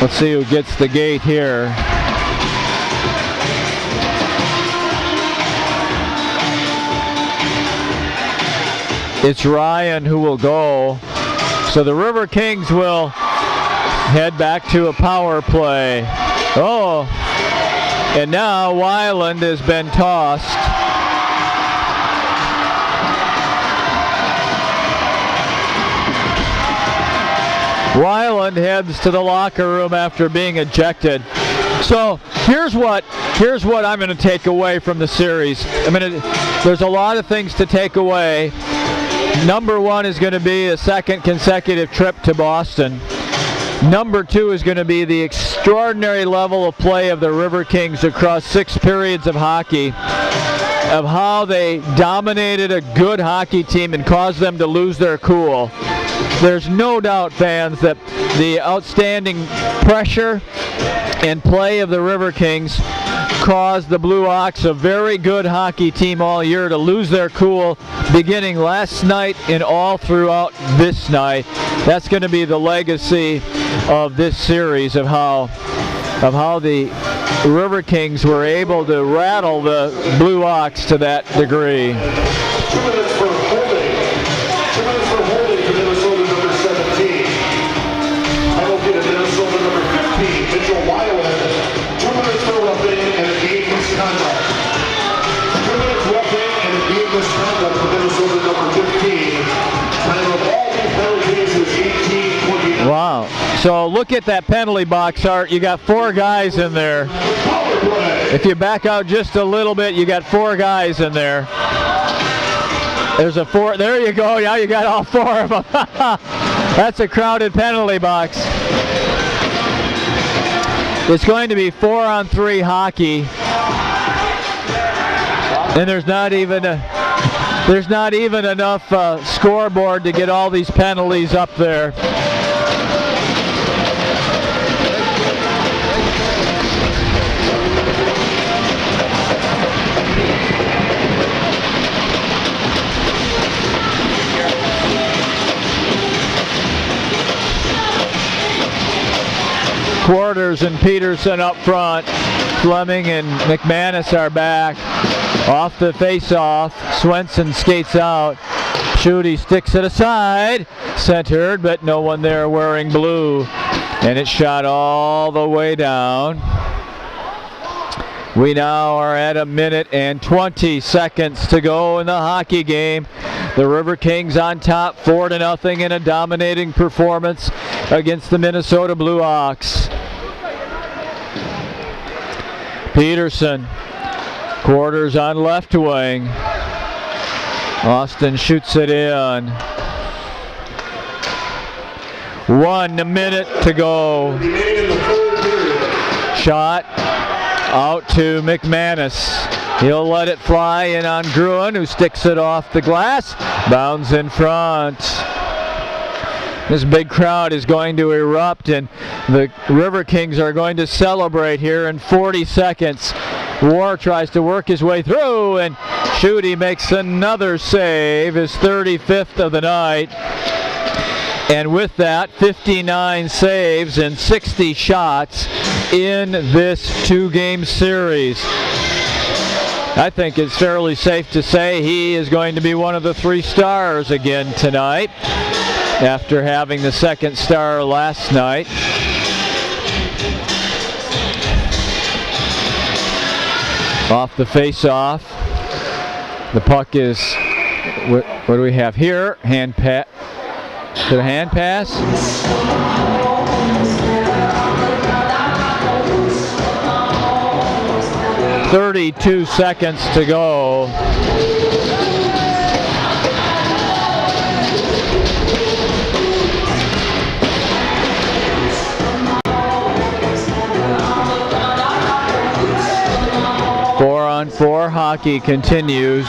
Let's see who gets the gate here. It's Ryan who will go. So the Riverkings will head back to a power play. Oh, and now Weiland has been tossed. Weiland heads to the locker room after being ejected. So here's what I'm going to take away from the series. There's a lot of things to take away. Number one is going to be a second consecutive trip to Boston. Number two is going to be the extraordinary level of play of the Riverkings across 6 periods of hockey, of how they dominated a good hockey team and caused them to lose their cool. There's no doubt, fans, that the outstanding pressure and play of the Riverkings caused the Blue Ox, a very good hockey team all year, to lose their cool beginning last night and all throughout this night. That's going to be the legacy of this series, of how the Riverkings were able to rattle the Blue Ox to that degree. 2 minutes for holding. 2 minutes for holding to Minnesota number 17. Penalty to Minnesota number 15, Mitchell Weiland. 2 minutes for roughing and a game misconduct. 2 minutes roughing and a game misconduct for Minnesota number 15. Time of all these penalties is 18:29. Wow. So look at that penalty box, Art. You got 4 guys in there. Power play. If you back out just a little bit, you got 4 guys in there. There's a 4. There you go. Now you got all 4 of them. That's a crowded penalty box. It's going to be 4-on-3 hockey, and there's not even enough scoreboard to get all these penalties up there. Quarters and Peterson up front. Fleming and McManus are back. Off the face-off, Swenson skates out. Schutte sticks it aside. Centered, but no one there wearing blue. And it's shot all the way down. We now are at 1 minute and 20 seconds to go in the hockey game. The Riverkings on top 4-0 in a dominating performance against the Minnesota Blue Ox. Peterson, quarters on left wing. Austin shoots it in. 1 minute to go. Shot out to McManus. He'll let it fly in on Gruen, who sticks it off the glass. Bounds in front. This big crowd is going to erupt, and the Riverkings are going to celebrate here in 40 seconds. War tries to work his way through, and Schutte makes another save, his 35th of the night. And with that, 59 saves and 60 shots in this 2-game series. I think it's fairly safe to say he is going to be one of the 3 stars again tonight, after having the 2nd star last night. Off the face-off. The puck is, what do we have here? Hand pass. Is it a hand pass? 32 seconds to go. Four-on-four hockey continues.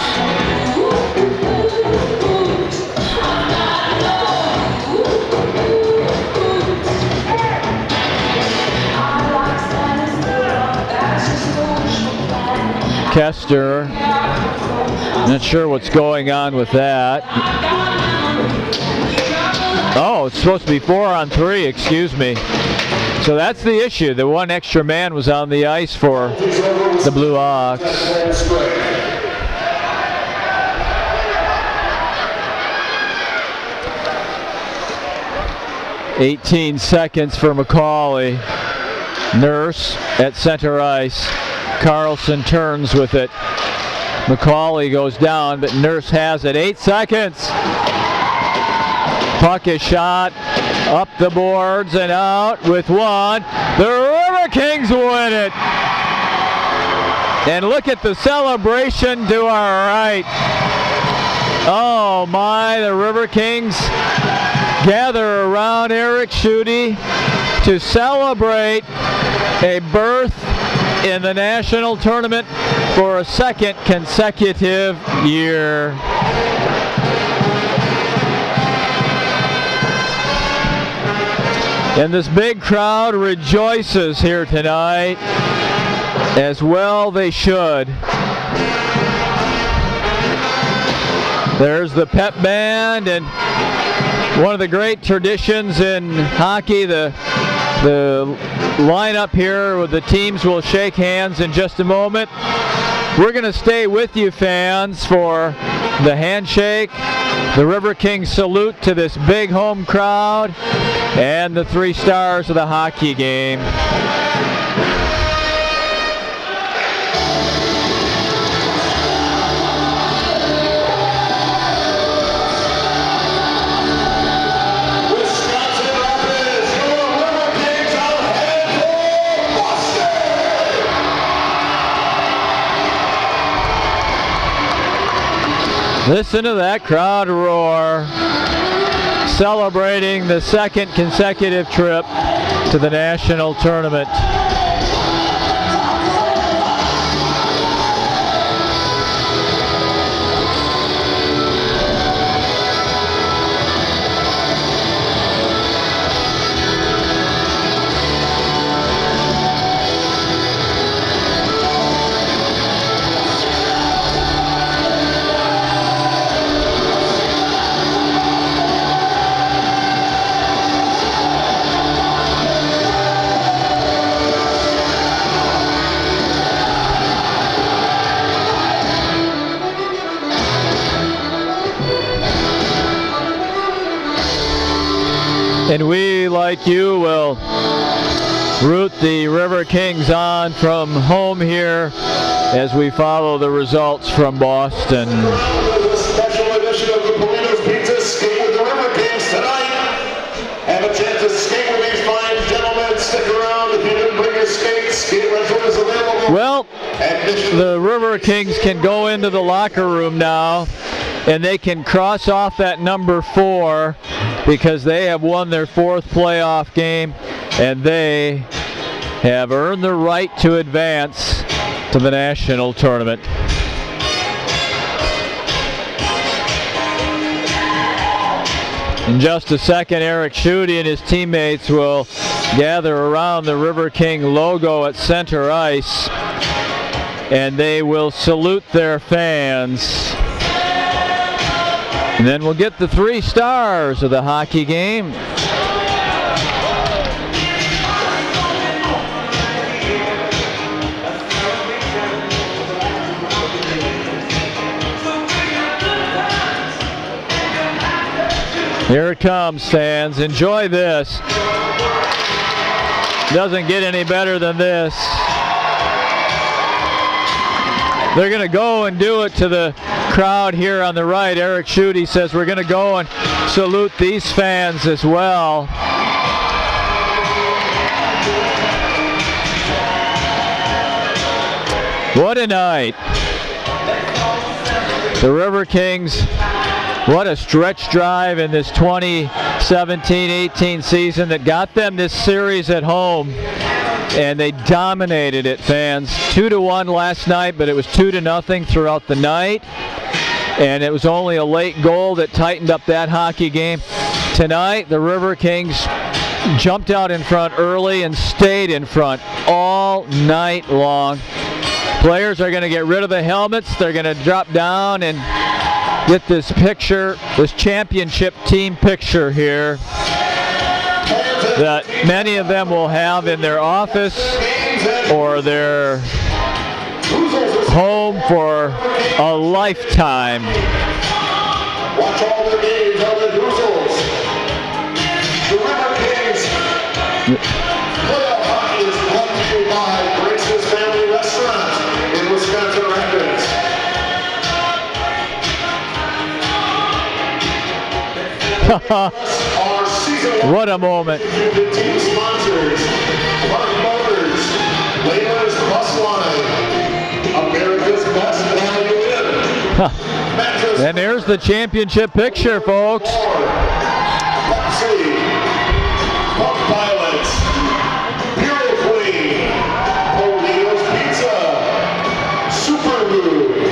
Kester, not sure what's going on with that. Oh, it's supposed to be 4-on-3, excuse me. So that's the issue. The one extra man was on the ice for the Blue Ox. 18 seconds for McCauley. Nurse at center ice. Carlson turns with it. McCauley goes down, but Nurse has it. 8 seconds. Puck is shot up the boards and out with one. The Riverkings win it. And look at the celebration to our right. Oh my, the Riverkings gather around Eric Schutte to celebrate a berth in the national tournament for a second consecutive year. And this big crowd rejoices here tonight, as well they should. There's the pep band, and one of the great traditions in hockey, the lineup here with the teams will shake hands in just a moment. We're going to stay with you, fans, for the handshake, the Riverkings salute to this big home crowd, and the 3 stars of the hockey game. Listen to that crowd roar, celebrating the second consecutive trip to the national tournament. And we, like you, will root the Riverkings on from home here as we follow the results from Boston. Special edition of the Polito's Pizza Skate with the Riverkings tonight. Have a chance to skate with these fine gentlemen. Stick around if you didn't bring your skates. Skate rental is available. Well, the Riverkings can go into the locker room now, and they can cross off that number 4 because they have won their 4th playoff game, and they have earned the right to advance to the national tournament. In just a second, Eric Schutte and his teammates will gather around the Riverking logo at center ice, and they will salute their fans. And then we'll get the 3 stars of the hockey game. Here it comes, fans. Enjoy this. Doesn't get any better than this. They're going to go and do it to the crowd here on the right. Eric Schutte says we're going to go and salute these fans as well. What a night. The Riverkings, what a stretch drive in this 2017-18 season that got them this series at home. And they dominated it, fans. 2-1 last night, but it was 2-0 throughout the night. And it was only a late goal that tightened up that hockey game. Tonight, the Riverkings jumped out in front early and stayed in front all night long. Players are going to get rid of the helmets. They're going to drop down and get this picture, this championship team picture here that many of them will have in their office or their home for a lifetime. Watch all the games on the Doozles. The Riverkings playoff hockey is brought to you by Grace's Family Restaurant in Wisconsin Rapids. Our season What a moment. the team sponsors, Park Motors, Layla's Bus Line, America's Best Value Inn, Mattress And there's the championship picture, folks. Pepsi, Pump Pilots, Bureau Queen, Polito's Pizza, Superfood,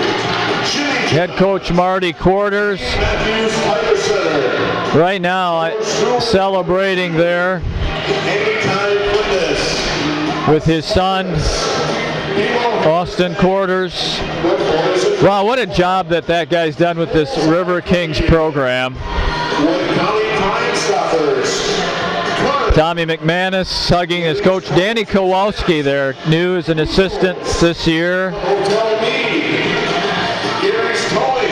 Jimmy Head coach Marty Quarters Matthews Tire Center, right now celebrating there Anytime Fitness, with his son, Austin Quarters. Wow, what a job that guy's done with this Riverkings program. Wood County Crime Stoppers, Tommy McManus hugging his coach. Danny Kowalski there, new as an assistant this year. Hotel Me, Gary's Towing,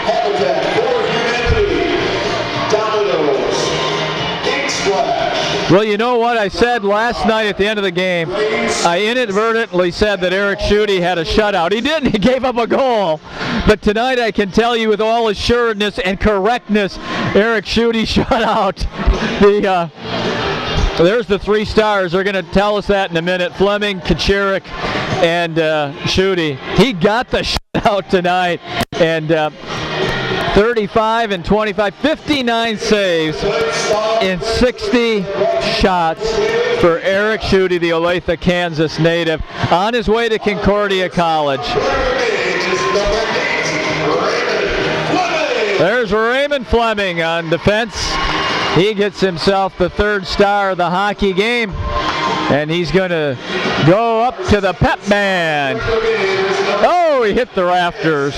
Habitat for Humanity, Domino's, Ink Splash. Well, you know what I said last night at the end of the game? I inadvertently said that Eric Schutte had a shutout. He didn't. He gave up a goal. But tonight I can tell you with all assuredness and correctness, Eric Schutte shut out. There's the 3 stars. They're going to tell us that in a minute. Fleming, Kaczmarek, and Schutte. He got the shutout tonight. And 35 and 25, 59 saves in 60 shots for Eric Schutte, the Olathe, Kansas native, on his way to Concordia College. There's Raymond Fleming on defense. He gets himself the 3rd star of the hockey game, and he's going to go up to the pep band. Oh, he hit the rafters.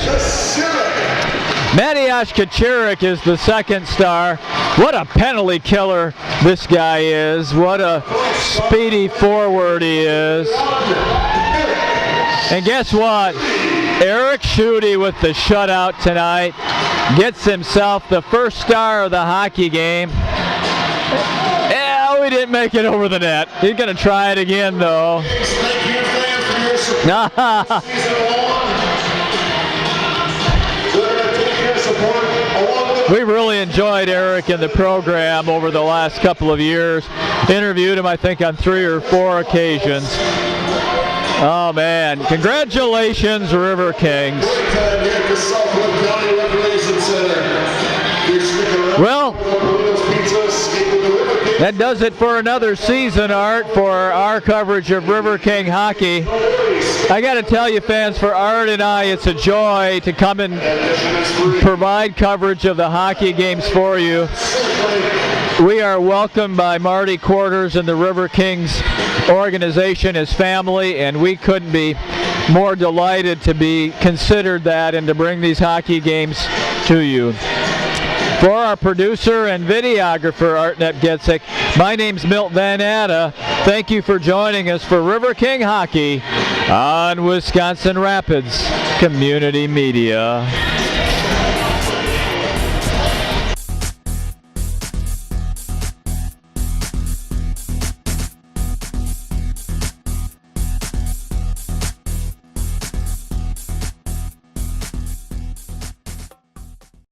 Mateusz Kaczmarek is the 2nd star. What a penalty killer this guy is. What a speedy forward he is. And guess what? Eric Schutte with the shutout tonight gets himself the 1st star of the hockey game. Yeah, we didn't make it over the net. He's going to try it again, though. Thank you, fans, for your support. Season 1. We're going to take your support along with We've really enjoyed Eric in the program over the last couple of years. Interviewed him, I think, on 3 or 4 occasions. Oh, man. Congratulations, Riverkings. Well, that does it for another season, Art, for our coverage of Riverking hockey. I got to tell you, fans, for Art and I, it's a joy to come and provide coverage of the hockey games for you. We are welcomed by Marty Quarters and the Riverkings organization, his family, and we couldn't be more delighted to be considered that and to bring these hockey games to you. For our producer and videographer, Art Napgezek, my name's Milt Van Atta. Thank you for joining us for Riverking Hockey on Wisconsin Rapids Community Media.